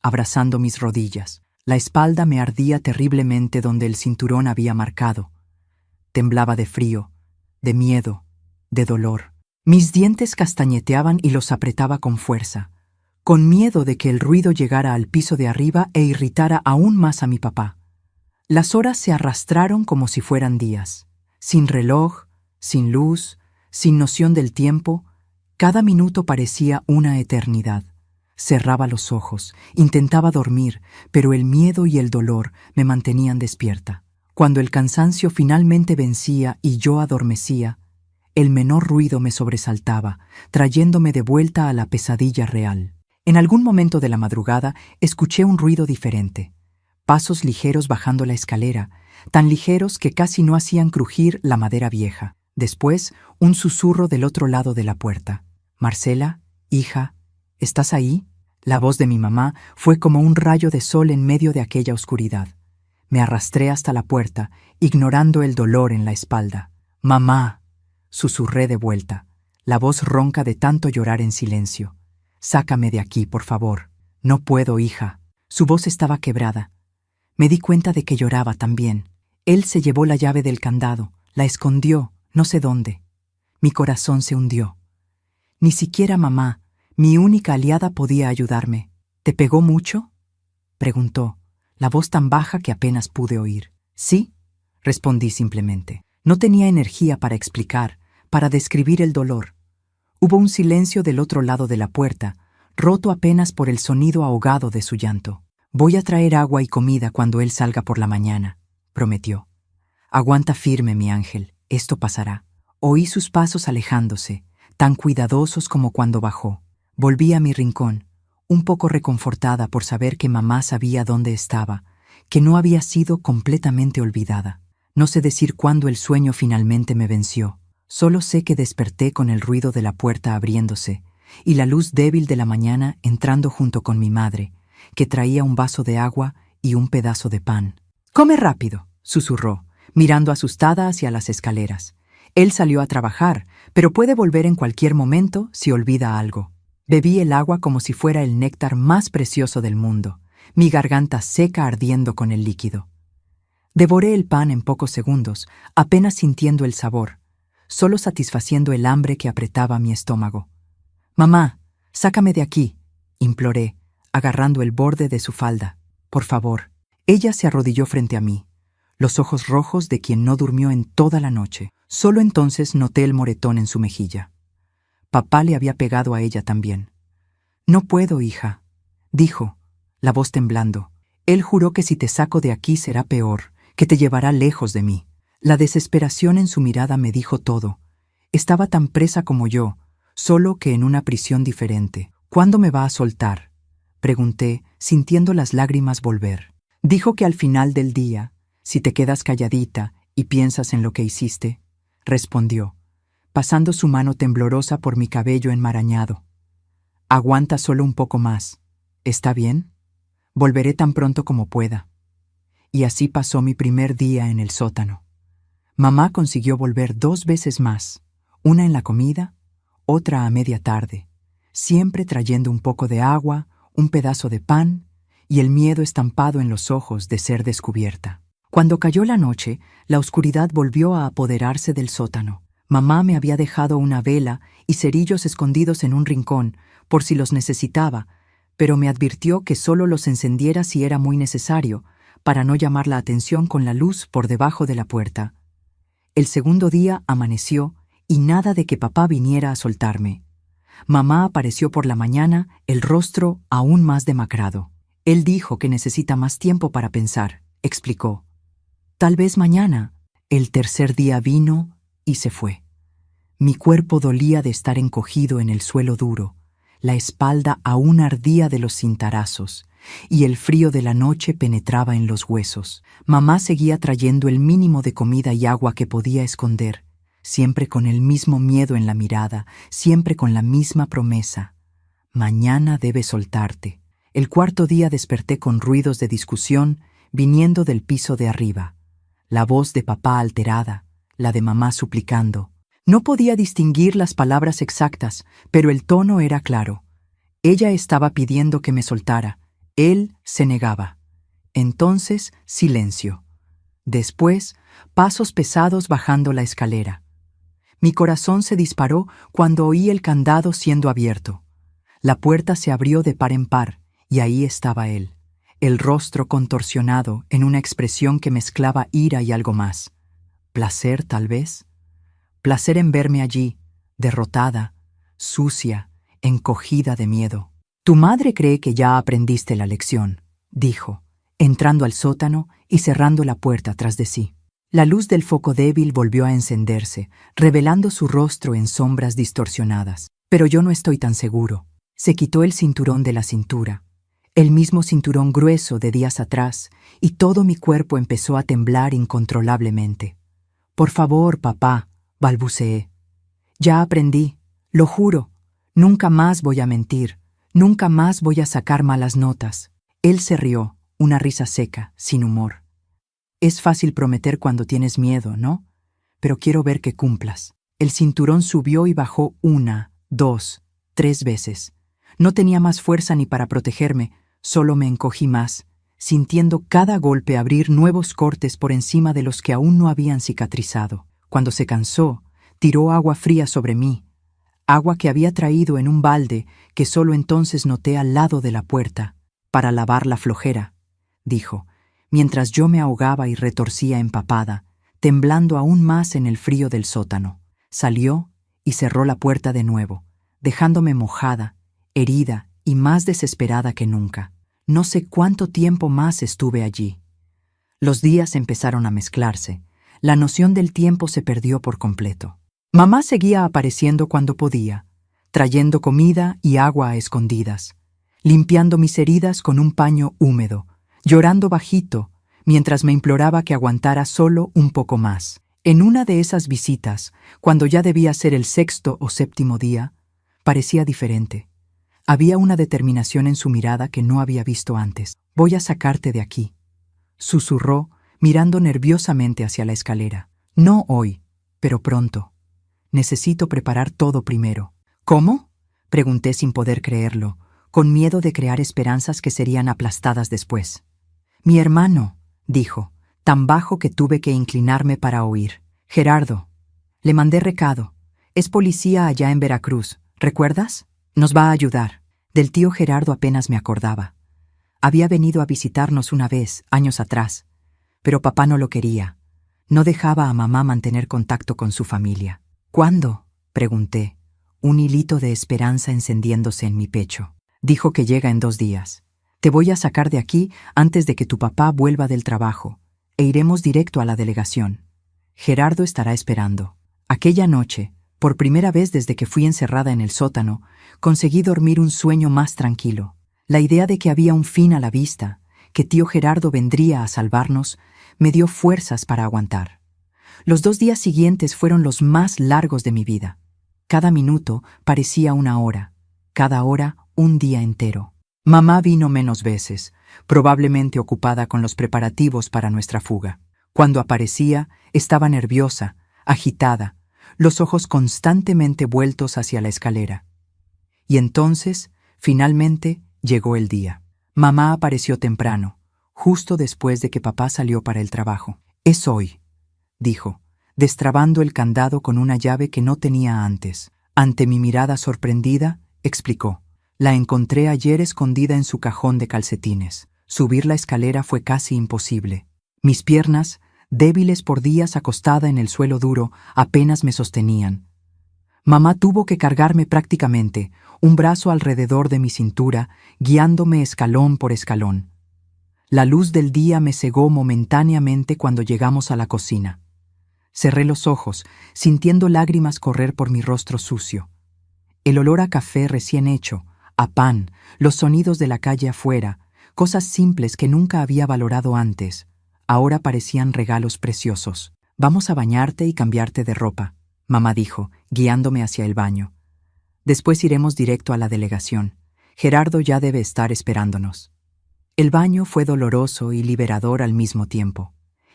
abrazando mis rodillas. La espalda me ardía terriblemente donde el cinturón había marcado. Temblaba de frío, de miedo, de dolor. Mis dientes castañeteaban y los apretaba con fuerza, con miedo de que el ruido llegara al piso de arriba e irritara aún más a mi papá. Las horas se arrastraron como si fueran días, sin reloj, sin luz, sin noción del tiempo. Cada minuto parecía una eternidad. Cerraba los ojos, intentaba dormir, pero el miedo y el dolor me mantenían despierta. Cuando el cansancio finalmente vencía y yo adormecía, el menor ruido me sobresaltaba, trayéndome de vuelta a la pesadilla real. En algún momento de la madrugada escuché un ruido diferente. Pasos ligeros bajando la escalera, tan ligeros que casi no hacían crujir la madera vieja. Después, un susurro del otro lado de la puerta. «Marcela, hija, ¿estás ahí?». La voz de mi mamá fue como un rayo de sol en medio de aquella oscuridad. Me arrastré hasta la puerta, ignorando el dolor en la espalda. «Mamá», susurré de vuelta, la voz ronca de tanto llorar en silencio. «Sácame de aquí, por favor». «No puedo, hija». Su voz estaba quebrada. Me di cuenta de que lloraba también. Él se llevó la llave del candado, la escondió, no sé dónde. Mi corazón se hundió. Ni siquiera mamá, mi única aliada, podía ayudarme. «¿Te pegó mucho?», preguntó, la voz tan baja que apenas pude oír. «Sí», respondí simplemente. No tenía energía para explicar, para describir el dolor. Hubo un silencio del otro lado de la puerta, roto apenas por el sonido ahogado de su llanto. «Voy a traer agua y comida cuando él salga por la mañana», prometió. «Aguanta firme, mi ángel, esto pasará». Oí sus pasos alejándose, tan cuidadosos como cuando bajó. Volví a mi rincón, un poco reconfortada por saber que mamá sabía dónde estaba, que no había sido completamente olvidada. No sé decir cuándo el sueño finalmente me venció. Solo sé que desperté con el ruido de la puerta abriéndose y la luz débil de la mañana entrando junto con mi madre, que traía un vaso de agua y un pedazo de pan. «Come rápido», susurró, mirando asustada hacia las escaleras. Él salió a trabajar, pero puede volver en cualquier momento si olvida algo. Bebí el agua como si fuera el néctar más precioso del mundo, mi garganta seca ardiendo con el líquido. Devoré el pan en pocos segundos, apenas sintiendo el sabor, solo satisfaciendo el hambre que apretaba mi estómago. «Mamá, sácame de aquí», imploré, agarrando el borde de su falda. «Por favor». Ella se arrodilló frente a mí, los ojos rojos de quien no durmió en toda la noche. Solo entonces noté el moretón en su mejilla. Papá le había pegado a ella también. «No puedo, hija», dijo, la voz temblando. «Él juró que si te saco de aquí será peor, que te llevará lejos de mí». La desesperación en su mirada me dijo todo. Estaba tan presa como yo, solo que en una prisión diferente. «¿Cuándo me va a soltar?», pregunté, sintiendo las lágrimas volver. Dijo que al final del día, si te quedas calladita y piensas en lo que hiciste, respondió, pasando su mano temblorosa por mi cabello enmarañado. «Aguanta solo un poco más. ¿Está bien? Volveré tan pronto como pueda». Y así pasó mi primer día en el sótano. Mamá consiguió volver 2 veces más, una en la comida, otra a media tarde, siempre trayendo un poco de agua, un pedazo de pan y el miedo estampado en los ojos de ser descubierta. Cuando cayó la noche, la oscuridad volvió a apoderarse del sótano. Mamá me había dejado una vela y cerillos escondidos en un rincón, por si los necesitaba, pero me advirtió que solo los encendiera si era muy necesario, para no llamar la atención con la luz por debajo de la puerta. El segundo día amaneció y nada de que papá viniera a soltarme. Mamá apareció por la mañana, el rostro aún más demacrado. «Él dijo que necesita más tiempo para pensar», explicó. «Tal vez mañana». El tercer día vino y se fue. Mi cuerpo dolía de estar encogido en el suelo duro, la espalda aún ardía de los cintarazos, y el frío de la noche penetraba en los huesos. Mamá seguía trayendo el mínimo de comida y agua que podía esconder, siempre con el mismo miedo en la mirada, siempre con la misma promesa: «Mañana debes soltarte». El cuarto día desperté con ruidos de discusión viniendo del piso de arriba. La voz de papá alterada, la de mamá suplicando. No podía distinguir las palabras exactas, pero el tono era claro. Ella estaba pidiendo que me soltara. Él se negaba. Entonces, silencio. Después, pasos pesados bajando la escalera. Mi corazón se disparó cuando oí el candado siendo abierto. La puerta se abrió de par en par, y ahí estaba él, el rostro contorsionado en una expresión que mezclaba ira y algo más. ¿Placer, tal vez? Placer en verme allí, derrotada, sucia, encogida de miedo. «Tu madre cree que ya aprendiste la lección», dijo, entrando al sótano y cerrando la puerta tras de sí. La luz del foco débil volvió a encenderse, revelando su rostro en sombras distorsionadas. «Pero yo no estoy tan seguro». Se quitó el cinturón de la cintura, el mismo cinturón grueso de días atrás, y todo mi cuerpo empezó a temblar incontrolablemente. «Por favor, papá», balbuceé. «Ya aprendí, lo juro. Nunca más voy a mentir, nunca más voy a sacar malas notas». Él se rió, una risa seca, sin humor. «Es fácil prometer cuando tienes miedo, ¿no? Pero quiero ver que cumplas». El cinturón subió y bajó 1, 2, 3 veces. No tenía más fuerza ni para protegerme, solo me encogí más, sintiendo cada golpe abrir nuevos cortes por encima de los que aún no habían cicatrizado. Cuando se cansó, tiró agua fría sobre mí, agua que había traído en un balde que solo entonces noté al lado de la puerta. «Para lavar la flojera», dijo, mientras yo me ahogaba y retorcía empapada, temblando aún más en el frío del sótano. Salió y cerró la puerta de nuevo, dejándome mojada, herida y más desesperada que nunca. No sé cuánto tiempo más estuve allí. Los días empezaron a mezclarse. La noción del tiempo se perdió por completo. Mamá seguía apareciendo cuando podía, trayendo comida y agua a escondidas, limpiando mis heridas con un paño húmedo, llorando bajito, mientras me imploraba que aguantara solo un poco más. En una de esas visitas, cuando ya debía ser el sexto o séptimo día, parecía diferente. Había una determinación en su mirada que no había visto antes. «Voy a sacarte de aquí», susurró, mirando nerviosamente hacia la escalera. «No hoy, pero pronto. Necesito preparar todo primero». «¿Cómo?», pregunté sin poder creerlo, con miedo de crear esperanzas que serían aplastadas después. «Mi hermano», dijo, tan bajo que tuve que inclinarme para oír. «Gerardo. Le mandé recado. Es policía allá en Veracruz. ¿Recuerdas? Nos va a ayudar». Del tío Gerardo apenas me acordaba. Había venido a visitarnos una vez, años atrás, pero papá no lo quería. No dejaba a mamá mantener contacto con su familia. «¿Cuándo?», pregunté, un hilito de esperanza encendiéndose en mi pecho. «Dijo que llega en 2 días. Te voy a sacar de aquí antes de que tu papá vuelva del trabajo, e iremos directo a la delegación. Gerardo estará esperando». Aquella noche, por primera vez desde que fui encerrada en el sótano, conseguí dormir un sueño más tranquilo. La idea de que había un fin a la vista, que tío Gerardo vendría a salvarnos, me dio fuerzas para aguantar. Los 2 días siguientes fueron los más largos de mi vida. Cada minuto parecía una hora, cada hora un día entero. Mamá vino menos veces, probablemente ocupada con los preparativos para nuestra fuga. Cuando aparecía, estaba nerviosa, agitada, los ojos constantemente vueltos hacia la escalera. Y entonces, finalmente, llegó el día. Mamá apareció temprano, justo después de que papá salió para el trabajo. «Es hoy», dijo, destrabando el candado con una llave que no tenía antes. Ante mi mirada sorprendida, explicó: «La encontré ayer escondida en su cajón de calcetines. Subir la escalera fue casi imposible. Mis piernas, débiles por días acostada en el suelo duro, apenas me sostenían. Mamá tuvo que cargarme prácticamente, un brazo alrededor de mi cintura, guiándome escalón por escalón. La luz del día me cegó momentáneamente cuando llegamos a la cocina. Cerré los ojos, sintiendo lágrimas correr por mi rostro sucio. El olor a café recién hecho, a pan, los sonidos de la calle afuera, cosas simples que nunca había valorado antes, ahora parecían regalos preciosos. «Vamos a bañarte y cambiarte de ropa», mamá dijo, guiándome hacia el baño. «Después iremos directo a la delegación. Gerardo ya debe estar esperándonos». El baño fue doloroso y liberador al mismo tiempo.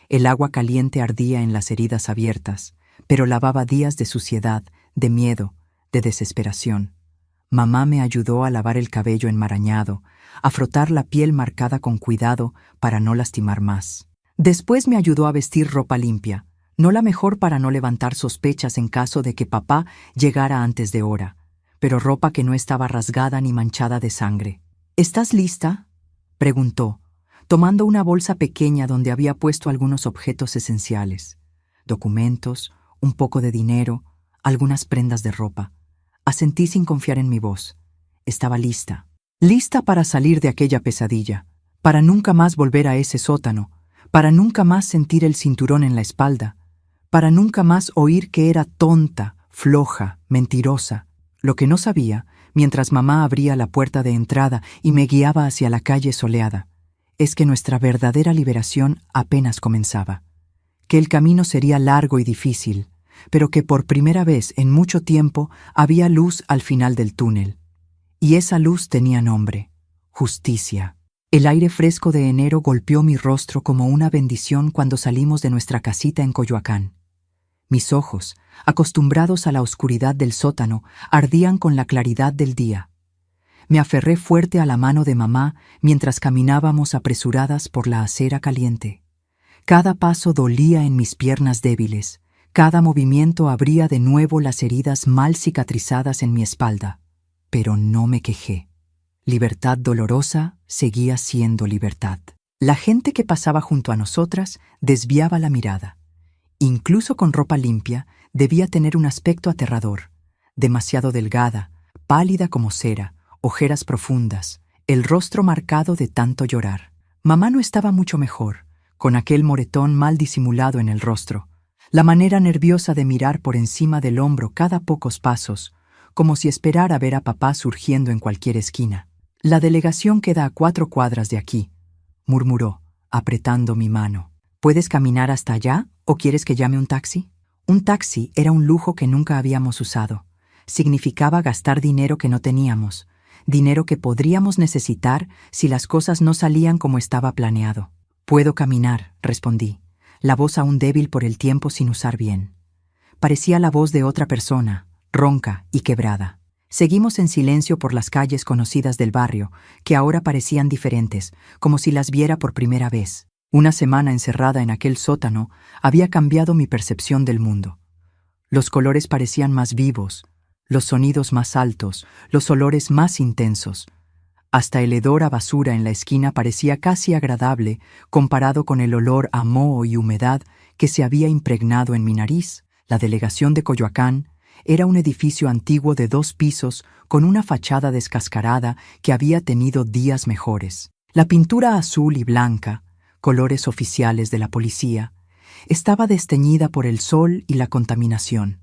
El agua caliente ardía en las heridas abiertas, pero lavaba días de suciedad, de miedo, de desesperación. Mamá me ayudó a lavar el cabello enmarañado, a frotar la piel marcada con cuidado para no lastimar más. Después me ayudó a vestir ropa limpia, no la mejor para no levantar sospechas en caso de que papá llegara antes de hora, pero ropa que no estaba rasgada ni manchada de sangre. «¿Estás lista?», preguntó, tomando una bolsa pequeña donde había puesto algunos objetos esenciales, documentos, un poco de dinero, algunas prendas de ropa. Asentí sin confiar en mi voz. Estaba lista. Lista para salir de aquella pesadilla, para nunca más volver a ese sótano, para nunca más sentir el cinturón en la espalda, para nunca más oír que era tonta, floja, mentirosa. Lo que no sabía, mientras mamá abría la puerta de entrada y me guiaba hacia la calle soleada, es que nuestra verdadera liberación apenas comenzaba, que el camino sería largo y difícil, pero que por primera vez en mucho tiempo había luz al final del túnel. Y esa luz tenía nombre: justicia. El aire fresco de enero golpeó mi rostro como una bendición cuando salimos de nuestra casita en Coyoacán. Mis ojos, acostumbrados a la oscuridad del sótano, ardían con la claridad del día. Me aferré fuerte a la mano de mamá mientras caminábamos apresuradas por la acera caliente. Cada paso dolía en mis piernas débiles, cada movimiento abría de nuevo las heridas mal cicatrizadas en mi espalda. Pero no me quejé. Libertad dolorosa seguía siendo libertad. La gente que pasaba junto a nosotras desviaba la mirada. Incluso con ropa limpia, debía tener un aspecto aterrador. Demasiado delgada, pálida como cera, ojeras profundas, el rostro marcado de tanto llorar. Mamá no estaba mucho mejor, con aquel moretón mal disimulado en el rostro, la manera nerviosa de mirar por encima del hombro cada pocos pasos, como si esperara ver a papá surgiendo en cualquier esquina. «La delegación queda a 4 cuadras de aquí», murmuró, apretando mi mano. ¿Puedes caminar hasta allá o quieres que llame un taxi? Un taxi era un lujo que nunca habíamos usado. Significaba gastar dinero que no teníamos, dinero que podríamos necesitar si las cosas no salían como estaba planeado. Puedo caminar, respondí, la voz aún débil por el tiempo sin usar bien. Parecía la voz de otra persona, ronca y quebrada. Seguimos en silencio por las calles conocidas del barrio, que ahora parecían diferentes, como si las viera por primera vez. Una semana encerrada en aquel sótano había cambiado mi percepción del mundo. Los colores parecían más vivos, los sonidos más altos, los olores más intensos. Hasta el hedor a basura en la esquina parecía casi agradable comparado con el olor a moho y humedad que se había impregnado en mi nariz. La delegación de Coyoacán era un edificio antiguo de 2 pisos con una fachada descascarada que había tenido días mejores. La pintura azul y blanca, colores oficiales de la policía, estaba desteñida por el sol y la contaminación.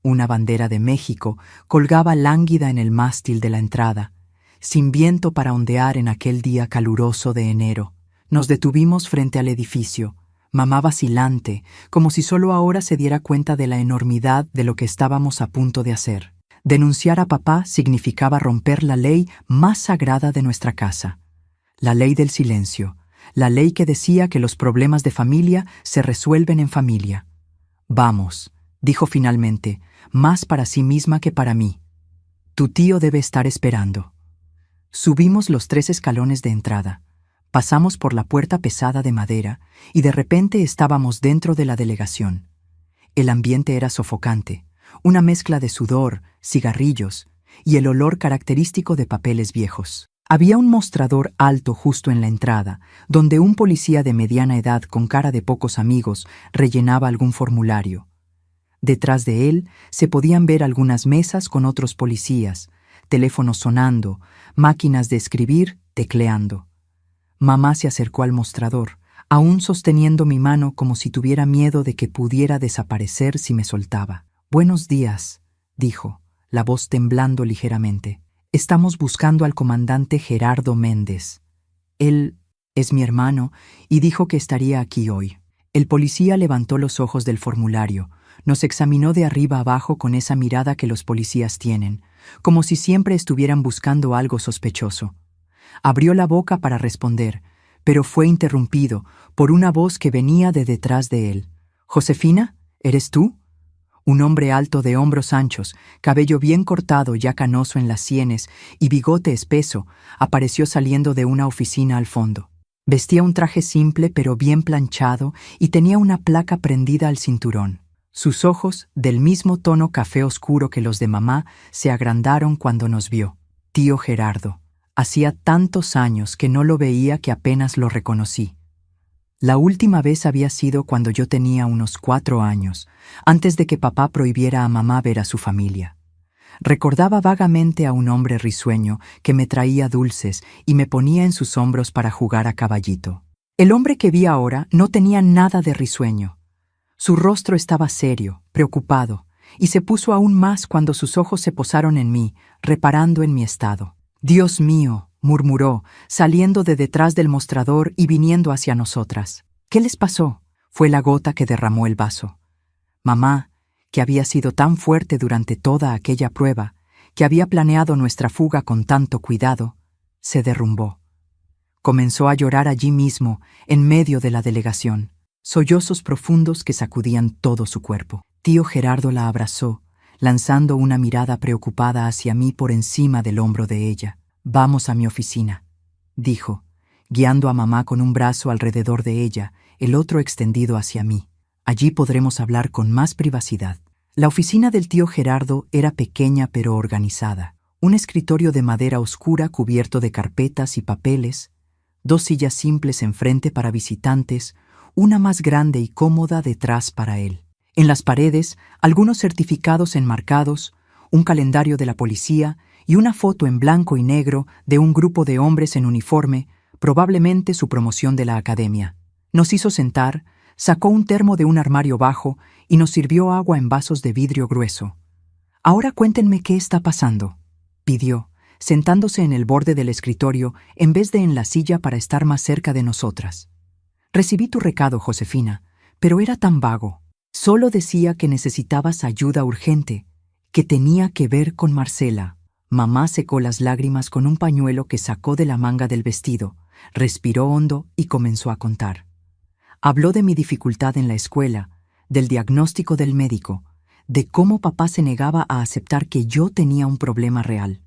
Una bandera de México colgaba lánguida en el mástil de la entrada, sin viento para ondear en aquel día caluroso de enero. Nos detuvimos frente al edificio, mamá vacilante, como si solo ahora se diera cuenta de la enormidad de lo que estábamos a punto de hacer. Denunciar a papá significaba romper la ley más sagrada de nuestra casa, la ley del silencio, la ley que decía que los problemas de familia se resuelven en familia. Vamos, dijo finalmente, más para sí misma que para mí. Tu tío debe estar esperando. Subimos los 3 escalones de entrada. Pasamos por la puerta pesada de madera y de repente estábamos dentro de la delegación. El ambiente era sofocante, una mezcla de sudor, cigarrillos y el olor característico de papeles viejos. Había un mostrador alto justo en la entrada, donde un policía de mediana edad con cara de pocos amigos rellenaba algún formulario. Detrás de él se podían ver algunas mesas con otros policías, teléfonos sonando, máquinas de escribir tecleando. Mamá se acercó al mostrador, aún sosteniendo mi mano como si tuviera miedo de que pudiera desaparecer si me soltaba. «Buenos días», dijo, la voz temblando ligeramente. «Estamos buscando al comandante Gerardo Méndez. Él es mi hermano y dijo que estaría aquí hoy». El policía levantó los ojos del formulario, nos examinó de arriba abajo con esa mirada que los policías tienen, como si siempre estuvieran buscando algo sospechoso. Abrió la boca para responder, pero fue interrumpido por una voz que venía de detrás de él. «¿Josefina? ¿Eres tú?» Un hombre alto de hombros anchos, cabello bien cortado ya canoso en las sienes y bigote espeso, apareció saliendo de una oficina al fondo. Vestía un traje simple pero bien planchado y tenía una placa prendida al cinturón. Sus ojos, del mismo tono café oscuro que los de mamá, se agrandaron cuando nos vio. «Tío Gerardo». Hacía tantos años que no lo veía que apenas lo reconocí. La última vez había sido cuando yo tenía unos 4 años, antes de que papá prohibiera a mamá ver a su familia. Recordaba vagamente a un hombre risueño que me traía dulces y me ponía en sus hombros para jugar a caballito. El hombre que vi ahora no tenía nada de risueño. Su rostro estaba serio, preocupado, y se puso aún más cuando sus ojos se posaron en mí, reparando en mi estado. «Dios mío», murmuró, saliendo de detrás del mostrador y viniendo hacia nosotras. «¿Qué les pasó?» Fue la gota que derramó el vaso. Mamá, que había sido tan fuerte durante toda aquella prueba, que había planeado nuestra fuga con tanto cuidado, se derrumbó. Comenzó a llorar allí mismo, en medio de la delegación, sollozos profundos que sacudían todo su cuerpo. Tío Gerardo la abrazó, lanzando una mirada preocupada hacia mí por encima del hombro de ella. «Vamos a mi oficina», dijo, guiando a mamá con un brazo alrededor de ella, el otro extendido hacia mí. «Allí podremos hablar con más privacidad». La oficina del tío Gerardo era pequeña pero organizada. Un escritorio de madera oscura cubierto de carpetas y papeles, 2 sillas simples enfrente para visitantes, una más grande y cómoda detrás para él. En las paredes, algunos certificados enmarcados, un calendario de la policía y una foto en blanco y negro de un grupo de hombres en uniforme, probablemente su promoción de la academia. Nos hizo sentar, sacó un termo de un armario bajo y nos sirvió agua en vasos de vidrio grueso. «Ahora cuéntenme qué está pasando», pidió, sentándose en el borde del escritorio en vez de en la silla para estar más cerca de nosotras. Recibí tu recado, Josefina, pero era tan vago. Solo decía que necesitabas ayuda urgente, que tenía que ver con Marcela. Mamá secó las lágrimas con un pañuelo que sacó de la manga del vestido, respiró hondo y comenzó a contar. Habló de mi dificultad en la escuela, del diagnóstico del médico, de cómo papá se negaba a aceptar que yo tenía un problema real.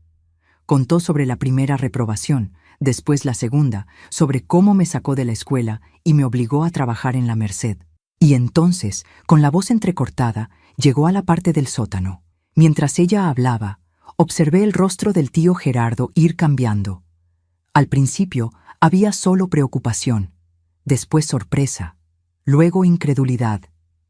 Contó sobre la primera reprobación, después la segunda, sobre cómo me sacó de la escuela y me obligó a trabajar en la Merced. Y entonces, con la voz entrecortada, llegó a la parte del sótano. Mientras ella hablaba, observé el rostro del tío Gerardo ir cambiando. Al principio había solo preocupación, después sorpresa, luego incredulidad,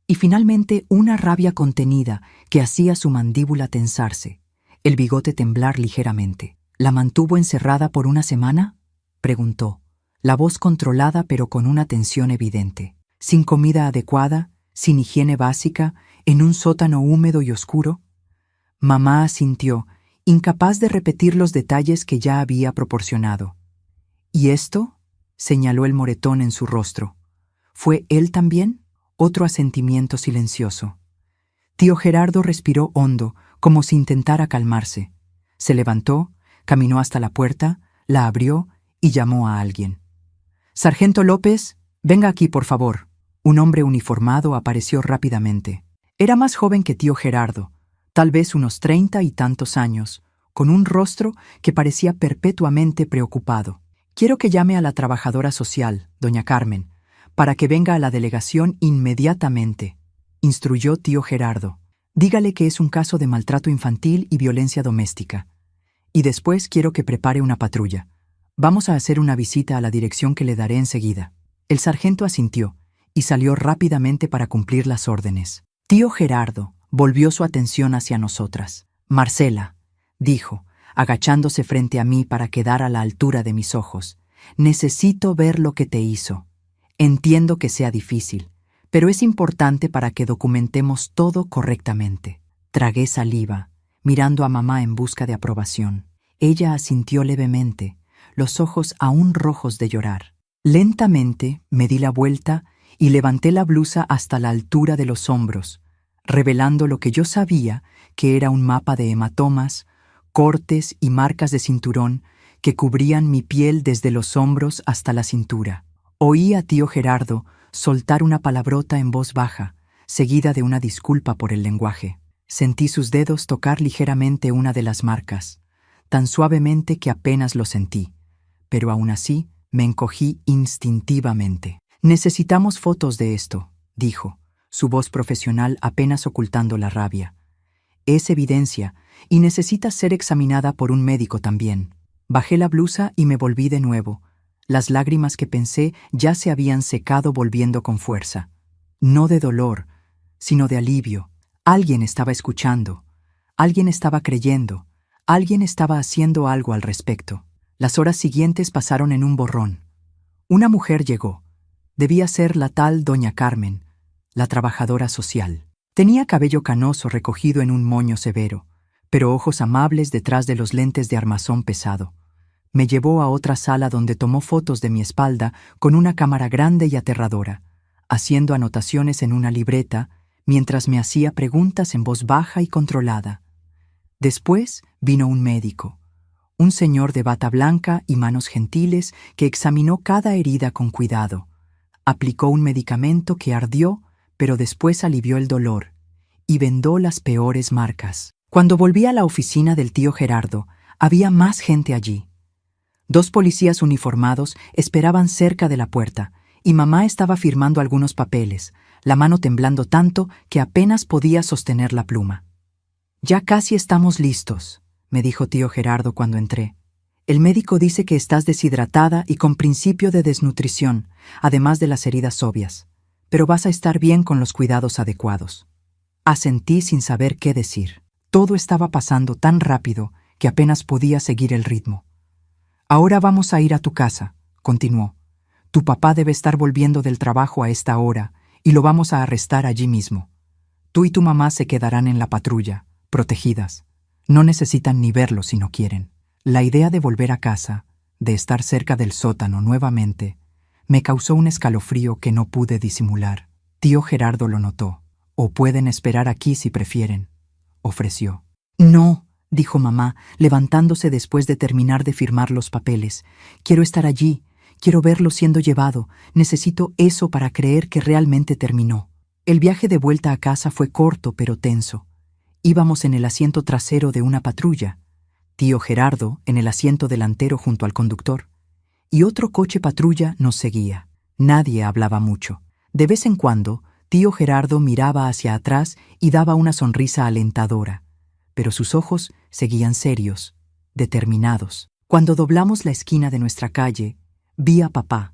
y finalmente una rabia contenida que hacía su mandíbula tensarse, el bigote temblar ligeramente. ¿La mantuvo encerrada por una semana?, preguntó, la voz controlada pero con una tensión evidente. ¿Sin comida adecuada, sin higiene básica, en un sótano húmedo y oscuro? Mamá asintió, incapaz de repetir los detalles que ya había proporcionado. ¿Y esto?, señaló el moretón en su rostro. ¿Fue él también? Otro asentimiento silencioso. Tío Gerardo respiró hondo, como si intentara calmarse. Se levantó, caminó hasta la puerta, la abrió y llamó a alguien. «Sargento López, venga aquí, por favor». Un hombre uniformado apareció rápidamente. Era más joven que tío Gerardo, tal vez unos 30 y tantos años, con un rostro que parecía perpetuamente preocupado. «Quiero que llame a la trabajadora social, doña Carmen, para que venga a la delegación inmediatamente», instruyó tío Gerardo. «Dígale que es un caso de maltrato infantil y violencia doméstica. Y después quiero que prepare una patrulla. Vamos a hacer una visita a la dirección que le daré enseguida». El sargento asintió y salió rápidamente para cumplir las órdenes. Tío Gerardo volvió su atención hacia nosotras. «Marcela», dijo, agachándose frente a mí para quedar a la altura de mis ojos, «necesito ver lo que te hizo. Entiendo que sea difícil, pero es importante para que documentemos todo correctamente». Tragué saliva, mirando a mamá en busca de aprobación. Ella asintió levemente, los ojos aún rojos de llorar. Lentamente me di la vuelta y levanté la blusa hasta la altura de los hombros, revelando lo que yo sabía que era un mapa de hematomas, cortes y marcas de cinturón que cubrían mi piel desde los hombros hasta la cintura. Oí a tío Gerardo soltar una palabrota en voz baja, seguida de una disculpa por el lenguaje. Sentí sus dedos tocar ligeramente una de las marcas, tan suavemente que apenas lo sentí, pero aún así me encogí instintivamente. «Necesitamos fotos de esto», dijo, su voz profesional apenas ocultando la rabia. «Es evidencia y necesita ser examinada por un médico también». Bajé la blusa y me volví de nuevo. Las lágrimas que pensé ya se habían secado volviendo con fuerza. No de dolor, sino de alivio. Alguien estaba escuchando, alguien estaba creyendo, alguien estaba haciendo algo al respecto. Las horas siguientes pasaron en un borrón. Una mujer llegó. Debía ser la tal doña Carmen, la trabajadora social. Tenía cabello canoso recogido en un moño severo, pero ojos amables detrás de los lentes de armazón pesado. Me llevó a otra sala donde tomó fotos de mi espalda con una cámara grande y aterradora, haciendo anotaciones en una libreta mientras me hacía preguntas en voz baja y controlada. Después vino un médico, un señor de bata blanca y manos gentiles que examinó cada herida con cuidado. Aplicó un medicamento que ardió, pero después alivió el dolor, y vendó las peores marcas. Cuando volví a la oficina del tío Gerardo, había más gente allí. 2 policías uniformados esperaban cerca de la puerta, y mamá estaba firmando algunos papeles, la mano temblando tanto que apenas podía sostener la pluma. «Ya casi estamos listos», me dijo tío Gerardo cuando entré. «El médico dice que estás deshidratada y con principio de desnutrición, además de las heridas obvias, pero vas a estar bien con los cuidados adecuados». Asentí sin saber qué decir. Todo estaba pasando tan rápido que apenas podía seguir el ritmo. «Ahora vamos a ir a tu casa», continuó. «Tu papá debe estar volviendo del trabajo a esta hora y lo vamos a arrestar allí mismo. Tú y tu mamá se quedarán en la patrulla, protegidas. No necesitan ni verlo si no quieren». La idea de volver a casa, de estar cerca del sótano nuevamente, Me causó un escalofrío que no pude disimular. Tío Gerardo lo notó. «O pueden esperar aquí si prefieren», ofreció. «No», dijo mamá, levantándose después de terminar de firmar los papeles. «Quiero estar allí, quiero verlo siendo llevado. Necesito eso para creer que realmente terminó». El viaje de vuelta a casa fue corto pero tenso. Íbamos en el asiento trasero de una patrulla, tío Gerardo en el asiento delantero junto al conductor, y otro coche patrulla nos seguía. Nadie hablaba mucho. De vez en cuando, tío Gerardo miraba hacia atrás y daba una sonrisa alentadora, pero sus ojos seguían serios, determinados. Cuando doblamos la esquina de nuestra calle, vi a papá.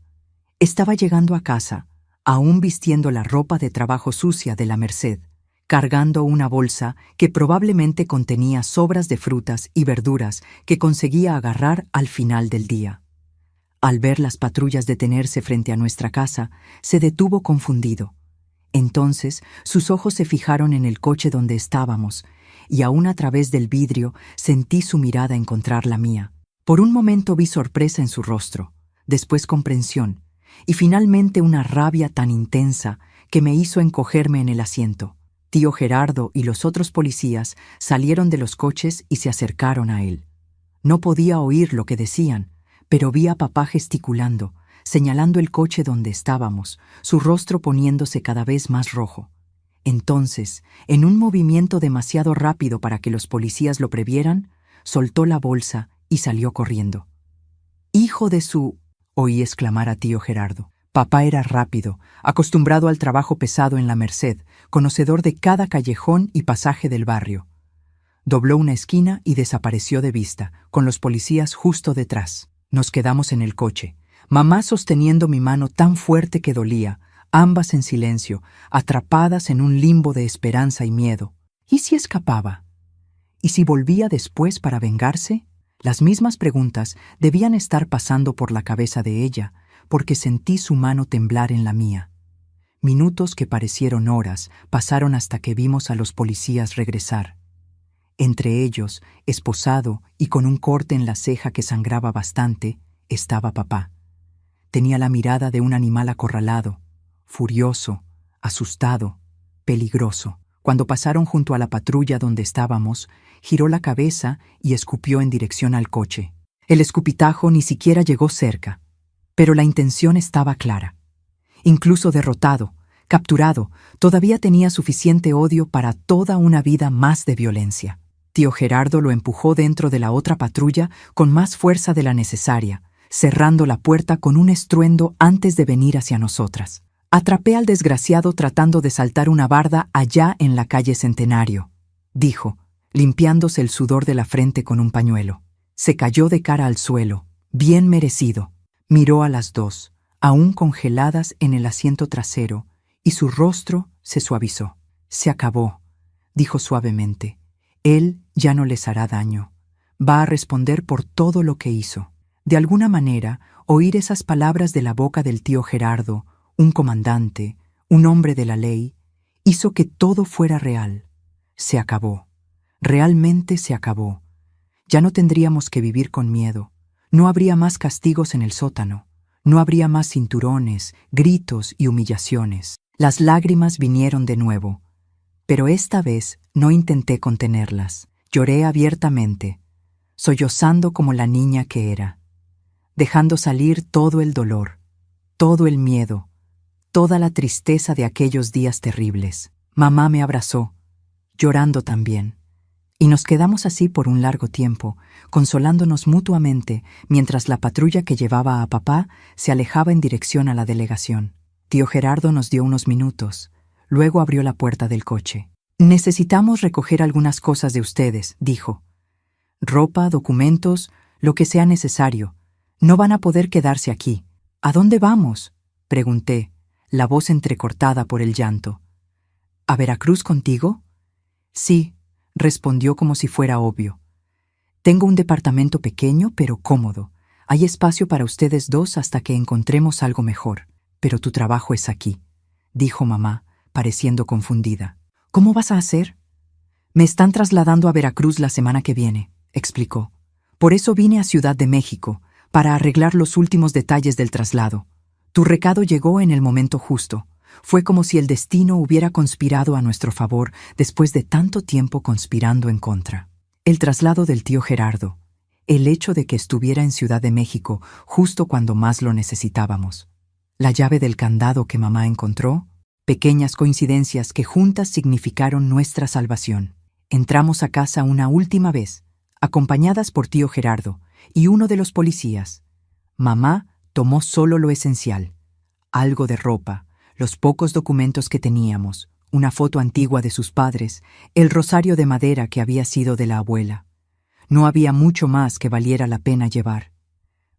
Estaba llegando a casa, aún vistiendo la ropa de trabajo sucia de la Merced, cargando una bolsa que probablemente contenía sobras de frutas y verduras que conseguía agarrar al final del día. Al ver las patrullas detenerse frente a nuestra casa, se detuvo confundido. Entonces, sus ojos se fijaron en el coche donde estábamos, y aún a través del vidrio sentí su mirada encontrar la mía. Por un momento vi sorpresa en su rostro, después comprensión, y finalmente una rabia tan intensa que me hizo encogerme en el asiento. Tío Gerardo y los otros policías salieron de los coches y se acercaron a él. No podía oír lo que decían, pero vi a papá gesticulando, señalando el coche donde estábamos, su rostro poniéndose cada vez más rojo. Entonces, en un movimiento demasiado rápido para que los policías lo previeran, soltó la bolsa y salió corriendo. «¡Hijo de su!», oí exclamar a tío Gerardo. Papá era rápido, acostumbrado al trabajo pesado en la Merced, conocedor de cada callejón y pasaje del barrio. Dobló una esquina y desapareció de vista, con los policías justo detrás. Nos quedamos en el coche, mamá sosteniendo mi mano tan fuerte que dolía, ambas en silencio, atrapadas en un limbo de esperanza y miedo. ¿Y si escapaba? ¿Y si volvía después para vengarse? Las mismas preguntas debían estar pasando por la cabeza de ella, porque sentí su mano temblar en la mía. Minutos que parecieron horas pasaron hasta que vimos a los policías regresar. Entre ellos, esposado y con un corte en la ceja que sangraba bastante, estaba papá. Tenía la mirada de un animal acorralado, furioso, asustado, peligroso. Cuando pasaron junto a la patrulla donde estábamos, giró la cabeza y escupió en dirección al coche. El escupitajo ni siquiera llegó cerca, pero la intención estaba clara. Incluso derrotado, capturado, todavía tenía suficiente odio para toda una vida más de violencia. Tío Gerardo lo empujó dentro de la otra patrulla con más fuerza de la necesaria, cerrando la puerta con un estruendo antes de venir hacia nosotras. «Atrapé al desgraciado tratando de saltar una barda allá en la calle Centenario», dijo, limpiándose el sudor de la frente con un pañuelo. Se cayó de cara al suelo, bien merecido. Miró a las dos, aún congeladas en el asiento trasero, y su rostro se suavizó. «Se acabó», dijo suavemente. «Él ya no les hará daño. Va a responder por todo lo que hizo». De alguna manera, oír esas palabras de la boca del tío Gerardo, un comandante, un hombre de la ley, hizo que todo fuera real. Se acabó. Realmente se acabó. Ya no tendríamos que vivir con miedo. No habría más castigos en el sótano. No habría más cinturones, gritos y humillaciones. Las lágrimas vinieron de nuevo, pero esta vez no intenté contenerlas. Lloré abiertamente, sollozando como la niña que era, dejando salir todo el dolor, todo el miedo, toda la tristeza de aquellos días terribles. Mamá me abrazó, llorando también, y nos quedamos así por un largo tiempo, consolándonos mutuamente mientras la patrulla que llevaba a papá se alejaba en dirección a la delegación. Tío Gerardo nos dio unos minutos, luego abrió la puerta del coche. «Necesitamos recoger algunas cosas de ustedes», dijo. «Ropa, documentos, lo que sea necesario. No van a poder quedarse aquí». «¿A dónde vamos?», pregunté, la voz entrecortada por el llanto. «¿A Veracruz contigo?». «Sí», respondió como si fuera obvio. «Tengo un departamento pequeño pero cómodo. Hay espacio para ustedes dos hasta que encontremos algo mejor. Pero tu trabajo es aquí», dijo mamá, pareciendo confundida. «¿Cómo vas a hacer?». «Me están trasladando a Veracruz la semana que viene», explicó. «Por eso vine a Ciudad de México, para arreglar los últimos detalles del traslado. Tu recado llegó en el momento justo. Fue como si el destino hubiera conspirado a nuestro favor después de tanto tiempo conspirando en contra. El traslado del tío Gerardo, el hecho de que estuviera en Ciudad de México justo cuando más lo necesitábamos, la llave del candado que mamá encontró, pequeñas coincidencias que juntas significaron nuestra salvación. Entramos a casa una última vez, acompañadas por tío Gerardo y uno de los policías. Mamá tomó solo lo esencial, algo de ropa, los pocos documentos que teníamos, una foto antigua de sus padres, el rosario de madera que había sido de la abuela. No había mucho más que valiera la pena llevar.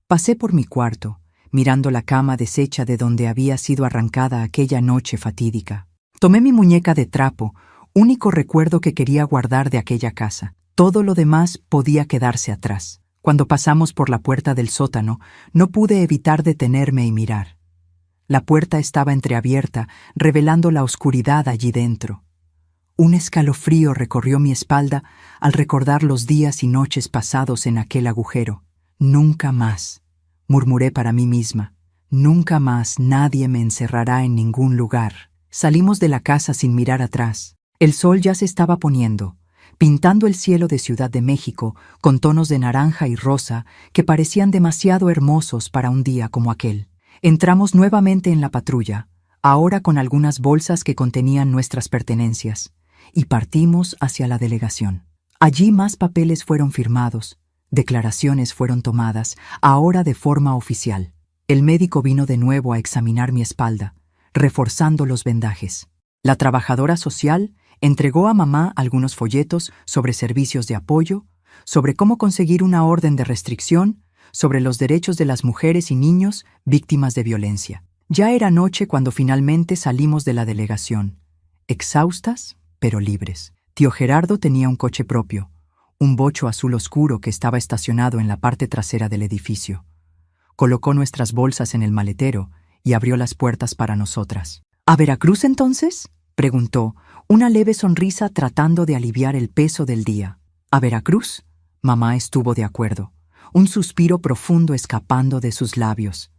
Pasé por mi cuarto, mirando la cama deshecha de donde había sido arrancada aquella noche fatídica. Tomé mi muñeca de trapo, único recuerdo que quería guardar de aquella casa. Todo lo demás podía quedarse atrás. Cuando pasamos por la puerta del sótano, no pude evitar detenerme y mirar. La puerta estaba entreabierta, revelando la oscuridad allí dentro. Un escalofrío recorrió mi espalda al recordar los días y noches pasados en aquel agujero. Nunca más, murmuré para mí misma, nunca más nadie me encerrará en ningún lugar. Salimos de la casa sin mirar atrás. El sol ya se estaba poniendo, pintando el cielo de Ciudad de México con tonos de naranja y rosa que parecían demasiado hermosos para un día como aquel. Entramos nuevamente en la patrulla, ahora con algunas bolsas que contenían nuestras pertenencias, y partimos hacia la delegación. Allí más papeles fueron firmados, declaraciones fueron tomadas, ahora de forma oficial. El médico vino de nuevo a examinar mi espalda, reforzando los vendajes. La trabajadora social entregó a mamá algunos folletos sobre servicios de apoyo, sobre cómo conseguir una orden de restricción, sobre los derechos de las mujeres y niños víctimas de violencia. Ya era noche cuando finalmente salimos de la delegación, exhaustas pero libres. Tío Gerardo tenía un coche propio, un bocho azul oscuro que estaba estacionado en la parte trasera del edificio. Colocó nuestras bolsas en el maletero y abrió las puertas para nosotras. ¿A Veracruz entonces?, preguntó, una leve sonrisa tratando de aliviar el peso del día. ¿A Veracruz? Mamá estuvo de acuerdo, un suspiro profundo escapando de sus labios.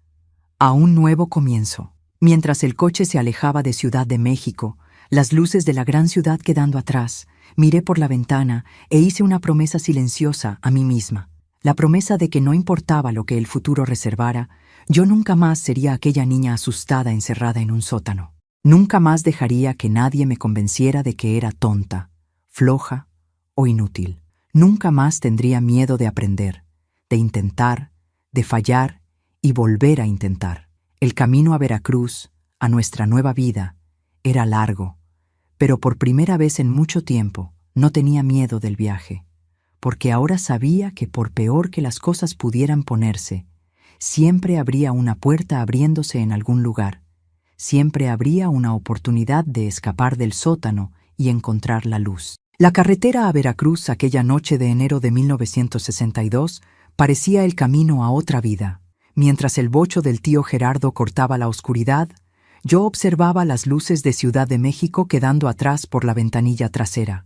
A un nuevo comienzo. Mientras el coche se alejaba de Ciudad de México, las luces de la gran ciudad quedando atrás, miré por la ventana e hice una promesa silenciosa a mí misma. La promesa de que no importaba lo que el futuro reservara, yo nunca más sería aquella niña asustada encerrada en un sótano. Nunca más dejaría que nadie me convenciera de que era tonta, floja o inútil. Nunca más tendría miedo de aprender, de intentar, de fallar y volver a intentar. El camino a Veracruz, a nuestra nueva vida, era largo, pero por primera vez en mucho tiempo no tenía miedo del viaje, porque ahora sabía que por peor que las cosas pudieran ponerse, siempre habría una puerta abriéndose en algún lugar, siempre habría una oportunidad de escapar del sótano y encontrar la luz. La carretera a Veracruz aquella noche de enero de 1962 parecía el camino a otra vida. Mientras el bocho del tío Gerardo cortaba la oscuridad, yo observaba las luces de Ciudad de México quedando atrás por la ventanilla trasera.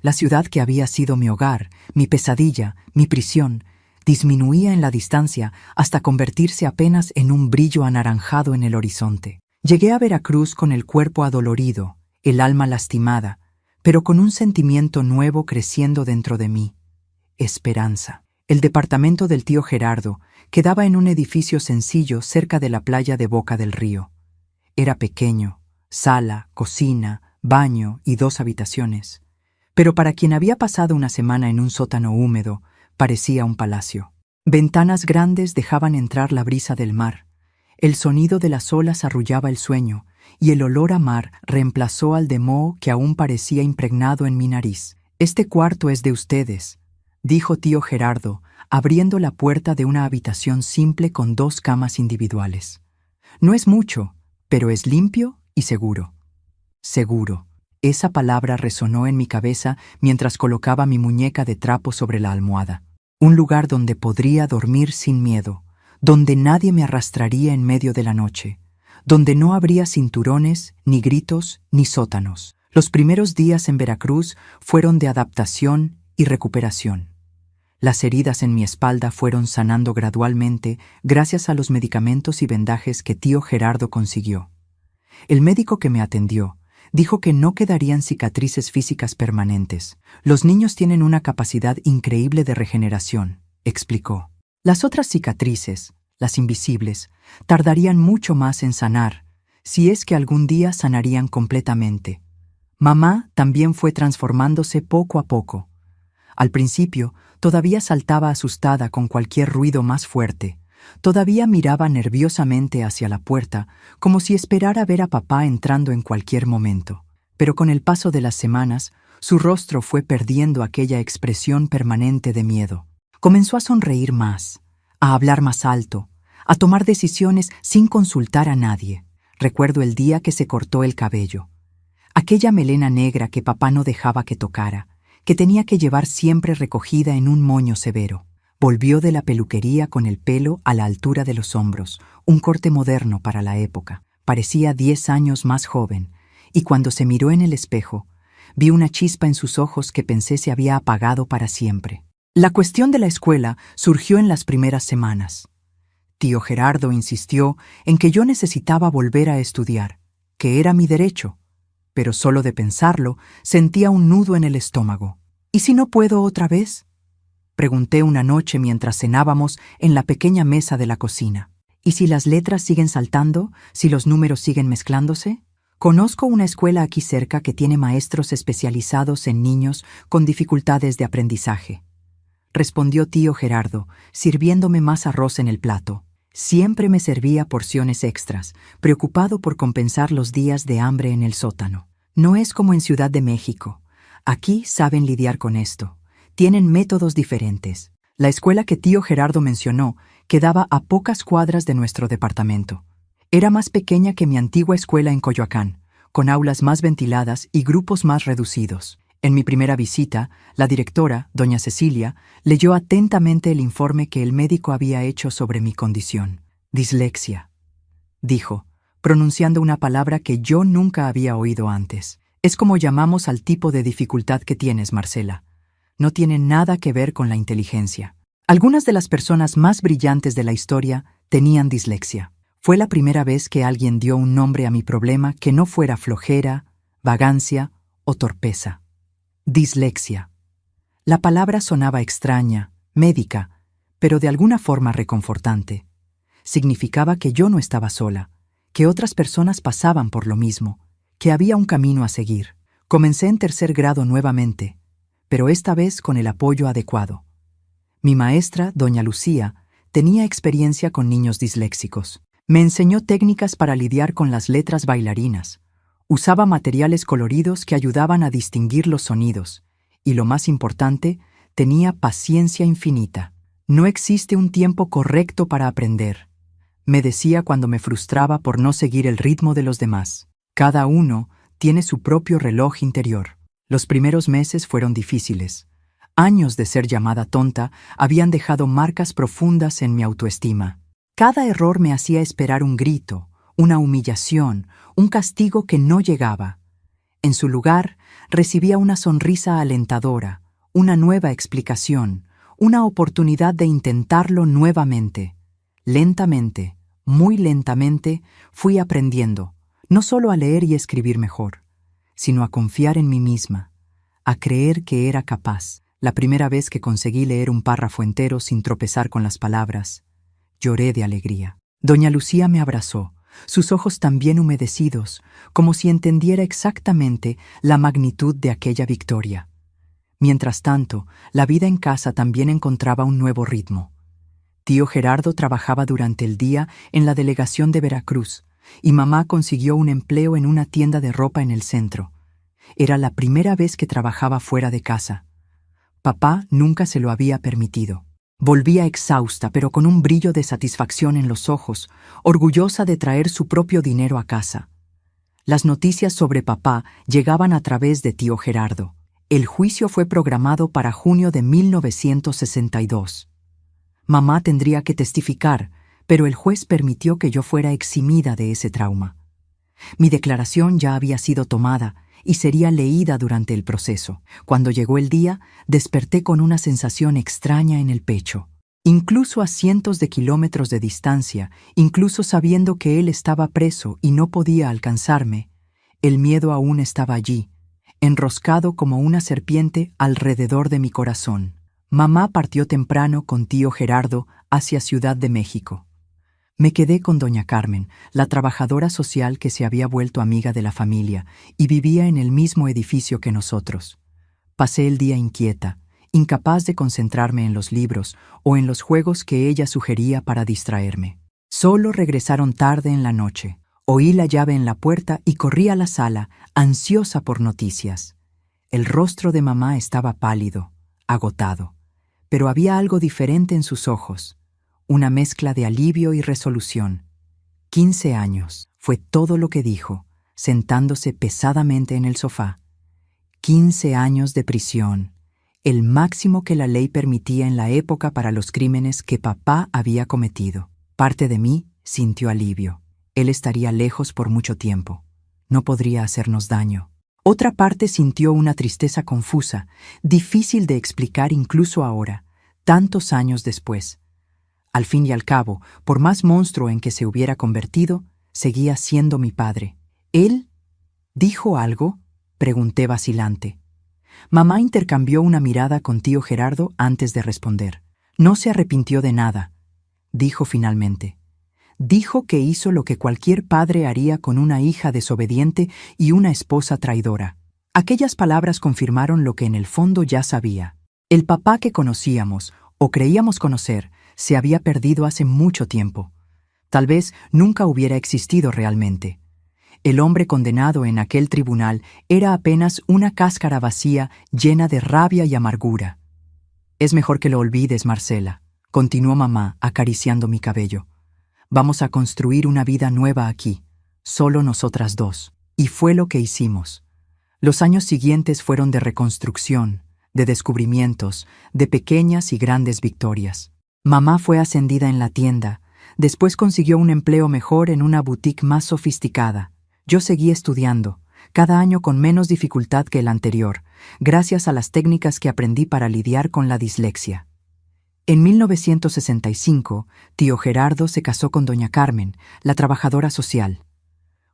La ciudad que había sido mi hogar, mi pesadilla, mi prisión, disminuía en la distancia hasta convertirse apenas en un brillo anaranjado en el horizonte. Llegué a Veracruz con el cuerpo adolorido, el alma lastimada, pero con un sentimiento nuevo creciendo dentro de mí: esperanza. El departamento del tío Gerardo quedaba en un edificio sencillo cerca de la playa de Boca del Río. Era pequeño, sala, cocina, baño y 2 habitaciones. Pero para quien había pasado una semana en un sótano húmedo, parecía un palacio. Ventanas grandes dejaban entrar la brisa del mar. El sonido de las olas arrullaba el sueño, y el olor a mar reemplazó al de moho que aún parecía impregnado en mi nariz. «Este cuarto es de ustedes», dijo tío Gerardo, abriendo la puerta de una habitación simple con 2 camas individuales. «No es mucho, pero es limpio y seguro». Seguro. Esa palabra resonó en mi cabeza mientras colocaba mi muñeca de trapo sobre la almohada. Un lugar donde podría dormir sin miedo, donde nadie me arrastraría en medio de la noche, donde no habría cinturones, ni gritos, ni sótanos. Los primeros días en Veracruz fueron de adaptación y recuperación. Las heridas en mi espalda fueron sanando gradualmente gracias a los medicamentos y vendajes que tío Gerardo consiguió. El médico que me atendió dijo que no quedarían cicatrices físicas permanentes. Los niños tienen una capacidad increíble de regeneración, explicó. Las otras cicatrices, las invisibles, tardarían mucho más en sanar, si es que algún día sanarían completamente. Mamá también fue transformándose poco a poco. Al principio, todavía saltaba asustada con cualquier ruido más fuerte. Todavía miraba nerviosamente hacia la puerta, como si esperara ver a papá entrando en cualquier momento. Pero con el paso de las semanas, su rostro fue perdiendo aquella expresión permanente de miedo. Comenzó a sonreír más, a hablar más alto, a tomar decisiones sin consultar a nadie. Recuerdo el día que se cortó el cabello. Aquella melena negra que papá no dejaba que tocara, que tenía que llevar siempre recogida en un moño severo. Volvió de la peluquería con el pelo a la altura de los hombros, un corte moderno para la época. Parecía 10 años más joven, y cuando se miró en el espejo, vi una chispa en sus ojos que pensé se había apagado para siempre. La cuestión de la escuela surgió en las primeras semanas. Tío Gerardo insistió en que yo necesitaba volver a estudiar, que era mi derecho, pero solo de pensarlo sentía un nudo en el estómago. ¿Y si no puedo otra vez?, pregunté una noche mientras cenábamos en la pequeña mesa de la cocina. ¿Y si las letras siguen saltando? ¿Si los números siguen mezclándose? Conozco una escuela aquí cerca que tiene maestros especializados en niños con dificultades de aprendizaje, respondió tío Gerardo, sirviéndome más arroz en el plato. Siempre me servía porciones extras, preocupado por compensar los días de hambre en el sótano. No es como en Ciudad de México. Aquí saben lidiar con esto. Tienen métodos diferentes. La escuela que tío Gerardo mencionó quedaba a pocas cuadras de nuestro departamento. Era más pequeña que mi antigua escuela en Coyoacán, con aulas más ventiladas y grupos más reducidos. En mi primera visita, la directora, doña Cecilia, leyó atentamente el informe que el médico había hecho sobre mi condición. Dislexia, dijo, pronunciando una palabra que yo nunca había oído antes. Es como llamamos al tipo de dificultad que tienes, Marcela. No tiene nada que ver con la inteligencia. Algunas de las personas más brillantes de la historia tenían dislexia. Fue la primera vez que alguien dio un nombre a mi problema que no fuera flojera, vagancia o torpeza. Dislexia. La palabra sonaba extraña, médica, pero de alguna forma reconfortante. Significaba que yo no estaba sola, que otras personas pasaban por lo mismo, que había un camino a seguir. Comencé en 3er grado nuevamente, pero esta vez con el apoyo adecuado. Mi maestra, doña Lucía, tenía experiencia con niños disléxicos. Me enseñó técnicas para lidiar con las letras bailarinas. Usaba materiales coloridos que ayudaban a distinguir los sonidos. Y lo más importante, tenía paciencia infinita. No existe un tiempo correcto para aprender, me decía cuando me frustraba por no seguir el ritmo de los demás. Cada uno tiene su propio reloj interior. Los primeros meses fueron difíciles. Años de ser llamada tonta habían dejado marcas profundas en mi autoestima. Cada error me hacía esperar un grito, una humillación, un castigo que no llegaba. En su lugar, recibía una sonrisa alentadora, una nueva explicación, una oportunidad de intentarlo nuevamente. Lentamente, muy lentamente, fui aprendiendo, no solo a leer y escribir mejor, sino a confiar en mí misma, a creer que era capaz. La primera vez que conseguí leer un párrafo entero sin tropezar con las palabras, lloré de alegría. Doña Lucía me abrazó, sus ojos también humedecidos, como si entendiera exactamente la magnitud de aquella victoria. Mientras tanto, la vida en casa también encontraba un nuevo ritmo. Tío Gerardo trabajaba durante el día en la delegación de Veracruz, y mamá consiguió un empleo en una tienda de ropa en el centro. Era la primera vez que trabajaba fuera de casa. Papá nunca se lo había permitido. Volvía exhausta, pero con un brillo de satisfacción en los ojos, orgullosa de traer su propio dinero a casa. Las noticias sobre papá llegaban a través de tío Gerardo. El juicio fue programado para junio de 1962. Mamá tendría que testificar, pero el juez permitió que yo fuera eximida de ese trauma. Mi declaración ya había sido tomada y sería leída durante el proceso. Cuando llegó el día, desperté con una sensación extraña en el pecho. Incluso a cientos de kilómetros de distancia, incluso sabiendo que él estaba preso y no podía alcanzarme, el miedo aún estaba allí, enroscado como una serpiente alrededor de mi corazón. Mamá partió temprano con tío Gerardo hacia Ciudad de México. Me quedé con doña Carmen, la trabajadora social que se había vuelto amiga de la familia y vivía en el mismo edificio que nosotros. Pasé el día inquieta, incapaz de concentrarme en los libros o en los juegos que ella sugería para distraerme. Solo regresaron tarde en la noche. Oí la llave en la puerta y corrí a la sala, ansiosa por noticias. El rostro de mamá estaba pálido, agotado, pero había algo diferente en sus ojos, una mezcla de alivio y resolución. 15 años, fue todo lo que dijo, sentándose pesadamente en el sofá. 15 años de prisión, el máximo que la ley permitía en la época para los crímenes que papá había cometido. Parte de mí sintió alivio. Él estaría lejos por mucho tiempo. No podría hacernos daño. Otra parte sintió una tristeza confusa, difícil de explicar incluso ahora, tantos años después. Al fin y al cabo, por más monstruo en que se hubiera convertido, seguía siendo mi padre. ¿Él dijo algo?, pregunté vacilante. Mamá intercambió una mirada con tío Gerardo antes de responder. No se arrepintió de nada, dijo finalmente. Dijo que hizo lo que cualquier padre haría con una hija desobediente y una esposa traidora. Aquellas palabras confirmaron lo que en el fondo ya sabía. El papá que conocíamos, o creíamos conocer, se había perdido hace mucho tiempo. Tal vez nunca hubiera existido realmente. El hombre condenado en aquel tribunal era apenas una cáscara vacía llena de rabia y amargura. «Es mejor que lo olvides, Marcela», continuó mamá acariciando mi cabello. «Vamos a construir una vida nueva aquí, solo nosotras dos». Y fue lo que hicimos. Los años siguientes fueron de reconstrucción, de descubrimientos, de pequeñas y grandes victorias. Mamá fue ascendida en la tienda, después consiguió un empleo mejor en una boutique más sofisticada. Yo seguí estudiando, cada año con menos dificultad que el anterior, gracias a las técnicas que aprendí para lidiar con la dislexia. En 1965, tío Gerardo se casó con doña Carmen, la trabajadora social.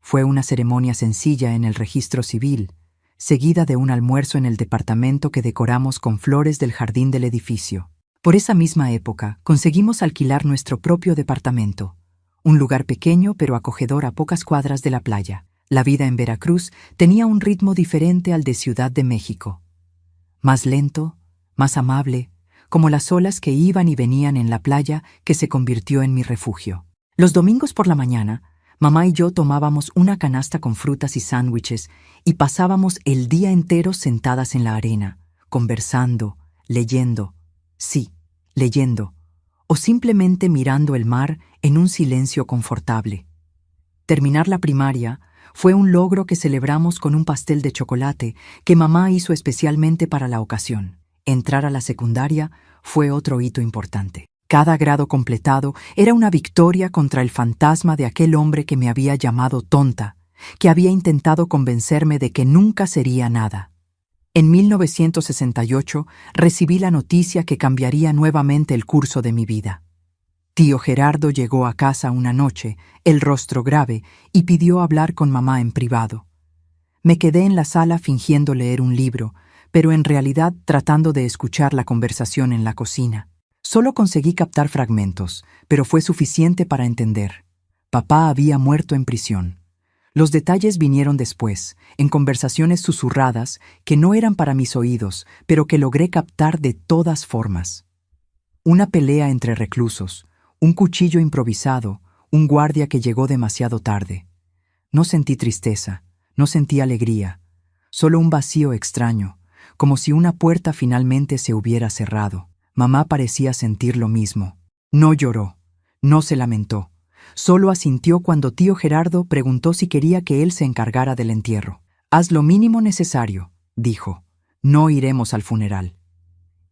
Fue una ceremonia sencilla en el registro civil, seguida de un almuerzo en el departamento que decoramos con flores del jardín del edificio. Por esa misma época, conseguimos alquilar nuestro propio departamento, un lugar pequeño pero acogedor a pocas cuadras de la playa. La vida en Veracruz tenía un ritmo diferente al de Ciudad de México. Más lento, más amable, como las olas que iban y venían en la playa que se convirtió en mi refugio. Los domingos por la mañana, mamá y yo tomábamos una canasta con frutas y sándwiches y pasábamos el día entero sentadas en la arena, conversando, leyendo, sí, leyendo, o simplemente mirando el mar en un silencio confortable. Terminar la primaria fue un logro que celebramos con un pastel de chocolate que mamá hizo especialmente para la ocasión. Entrar a la secundaria fue otro hito importante. Cada grado completado era una victoria contra el fantasma de aquel hombre que me había llamado tonta, que había intentado convencerme de que nunca sería nada. En 1968 recibí la noticia que cambiaría nuevamente el curso de mi vida. Tío Gerardo llegó a casa una noche, el rostro grave, y pidió hablar con mamá en privado. Me quedé en la sala fingiendo leer un libro, pero en realidad tratando de escuchar la conversación en la cocina. Solo conseguí captar fragmentos, pero fue suficiente para entender. Papá había muerto en prisión. Los detalles vinieron después, en conversaciones susurradas que no eran para mis oídos, pero que logré captar de todas formas. Una pelea entre reclusos, un cuchillo improvisado, un guardia que llegó demasiado tarde. No sentí tristeza, no sentí alegría, solo un vacío extraño, como si una puerta finalmente se hubiera cerrado. Mamá parecía sentir lo mismo. No lloró, no se lamentó, solo asintió cuando tío Gerardo preguntó si quería que él se encargara del entierro. «Haz lo mínimo necesario», dijo. «No iremos al funeral».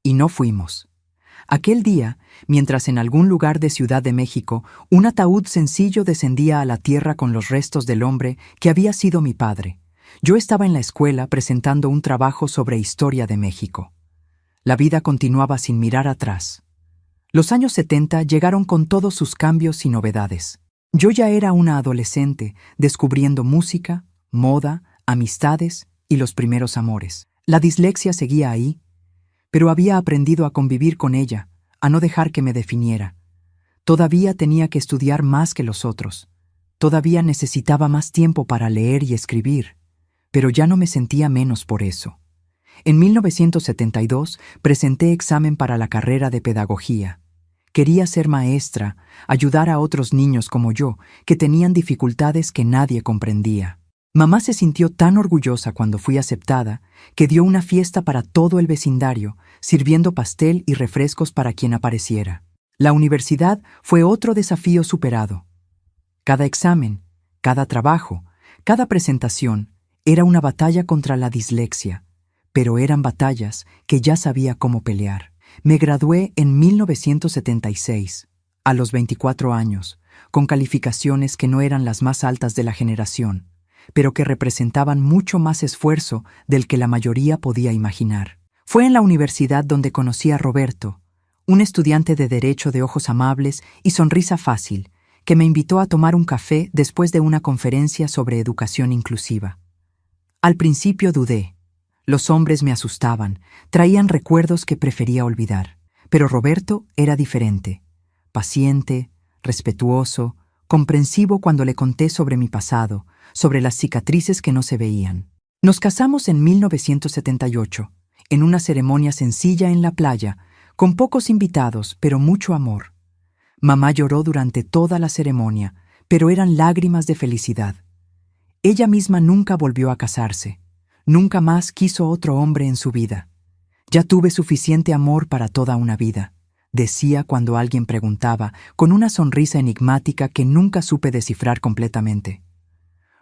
Y no fuimos. Aquel día, mientras en algún lugar de Ciudad de México un ataúd sencillo descendía a la tierra con los restos del hombre que había sido mi padre, Yo estaba en la escuela presentando un trabajo sobre historia de México. La vida continuaba sin mirar atrás. Los años 70 llegaron con todos sus cambios y novedades. Yo ya era una adolescente, descubriendo música, moda, amistades y los primeros amores. La dislexia seguía ahí, pero había aprendido a convivir con ella, a no dejar que me definiera. Todavía tenía que estudiar más que los otros. Todavía necesitaba más tiempo para leer y escribir, pero ya no me sentía menos por eso. En 1972 presenté examen para la carrera de pedagogía. Quería ser maestra, ayudar a otros niños como yo, que tenían dificultades que nadie comprendía. Mamá se sintió tan orgullosa cuando fui aceptada que dio una fiesta para todo el vecindario, sirviendo pastel y refrescos para quien apareciera. La universidad fue otro desafío superado. Cada examen, cada trabajo, cada presentación era una batalla contra la dislexia, pero eran batallas que ya sabía cómo pelear. Me gradué en 1976, a los 24 años, con calificaciones que no eran las más altas de la generación, pero que representaban mucho más esfuerzo del que la mayoría podía imaginar. Fue en la universidad donde conocí a Roberto, un estudiante de Derecho de ojos amables y sonrisa fácil, que me invitó a tomar un café después de una conferencia sobre educación inclusiva. Al principio dudé. Los hombres me asustaban, traían recuerdos que prefería olvidar. Pero Roberto era diferente, paciente, respetuoso, comprensivo cuando le conté sobre mi pasado, sobre las cicatrices que no se veían. Nos casamos en 1978, en una ceremonia sencilla en la playa, con pocos invitados, pero mucho amor. Mamá lloró durante toda la ceremonia, pero eran lágrimas de felicidad. Ella misma nunca volvió a casarse. Nunca más quiso otro hombre en su vida. Ya tuve suficiente amor para toda una vida, decía cuando alguien preguntaba, con una sonrisa enigmática que nunca supe descifrar completamente.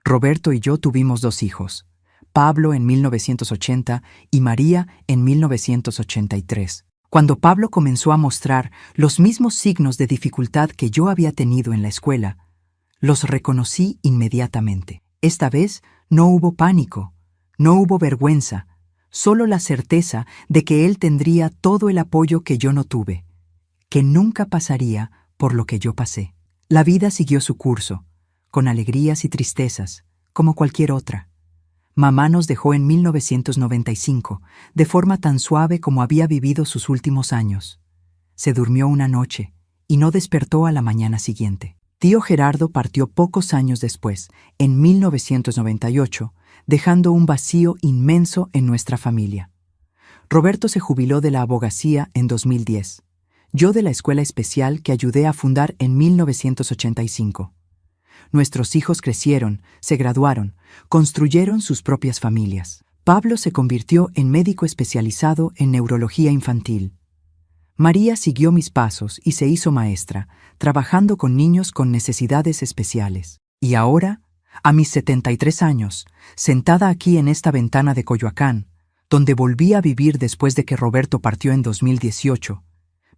Roberto y yo tuvimos 2 hijos, Pablo en 1980 y María en 1983. Cuando Pablo comenzó a mostrar los mismos signos de dificultad que yo había tenido en la escuela, los reconocí inmediatamente. Esta vez no hubo pánico. No hubo vergüenza, solo la certeza de que él tendría todo el apoyo que yo no tuve, que nunca pasaría por lo que yo pasé. La vida siguió su curso, con alegrías y tristezas, como cualquier otra. Mamá nos dejó en 1995, de forma tan suave como había vivido sus últimos años. Se durmió una noche y no despertó a la mañana siguiente. Tío Gerardo partió pocos años después, en 1998, dejando un vacío inmenso en nuestra familia. Roberto se jubiló de la abogacía en 2010, yo de la escuela especial que ayudé a fundar en 1985. Nuestros hijos crecieron, se graduaron, construyeron sus propias familias. Pablo se convirtió en médico especializado en neurología infantil. María siguió mis pasos y se hizo maestra, trabajando con niños con necesidades especiales. Y ahora, a mis 73 años, sentada aquí en esta ventana de Coyoacán, donde volví a vivir después de que Roberto partió en 2018,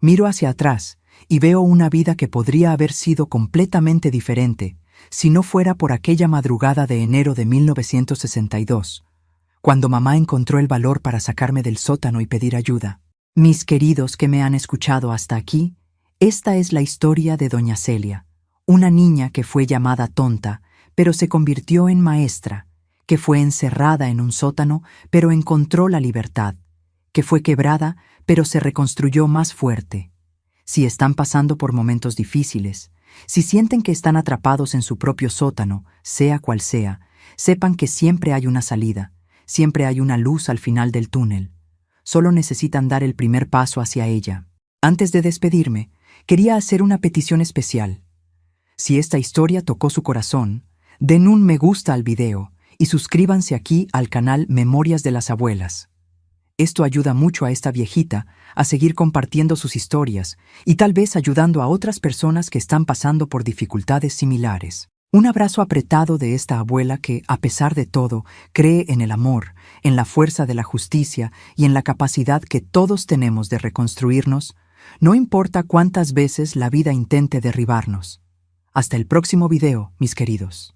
miro hacia atrás y veo una vida que podría haber sido completamente diferente si no fuera por aquella madrugada de enero de 1962, cuando mamá encontró el valor para sacarme del sótano y pedir ayuda. Mis queridos que me han escuchado hasta aquí, esta es la historia de doña Celia, una niña que fue llamada tonta, pero se convirtió en maestra, que fue encerrada en un sótano, pero encontró la libertad, que fue quebrada, pero se reconstruyó más fuerte. Si están pasando por momentos difíciles, si sienten que están atrapados en su propio sótano, sea cual sea, sepan que siempre hay una salida, siempre hay una luz al final del túnel. Solo necesitan dar el primer paso hacia ella. Antes de despedirme, quería hacer una petición especial. Si esta historia tocó su corazón, den un me gusta al video y suscríbanse aquí al canal Memorias de las Abuelas. Esto ayuda mucho a esta viejita a seguir compartiendo sus historias y tal vez ayudando a otras personas que están pasando por dificultades similares. Un abrazo apretado de esta abuela que, a pesar de todo, cree en el amor, en la fuerza de la justicia y en la capacidad que todos tenemos de reconstruirnos, no importa cuántas veces la vida intente derribarnos. Hasta el próximo video, mis queridos.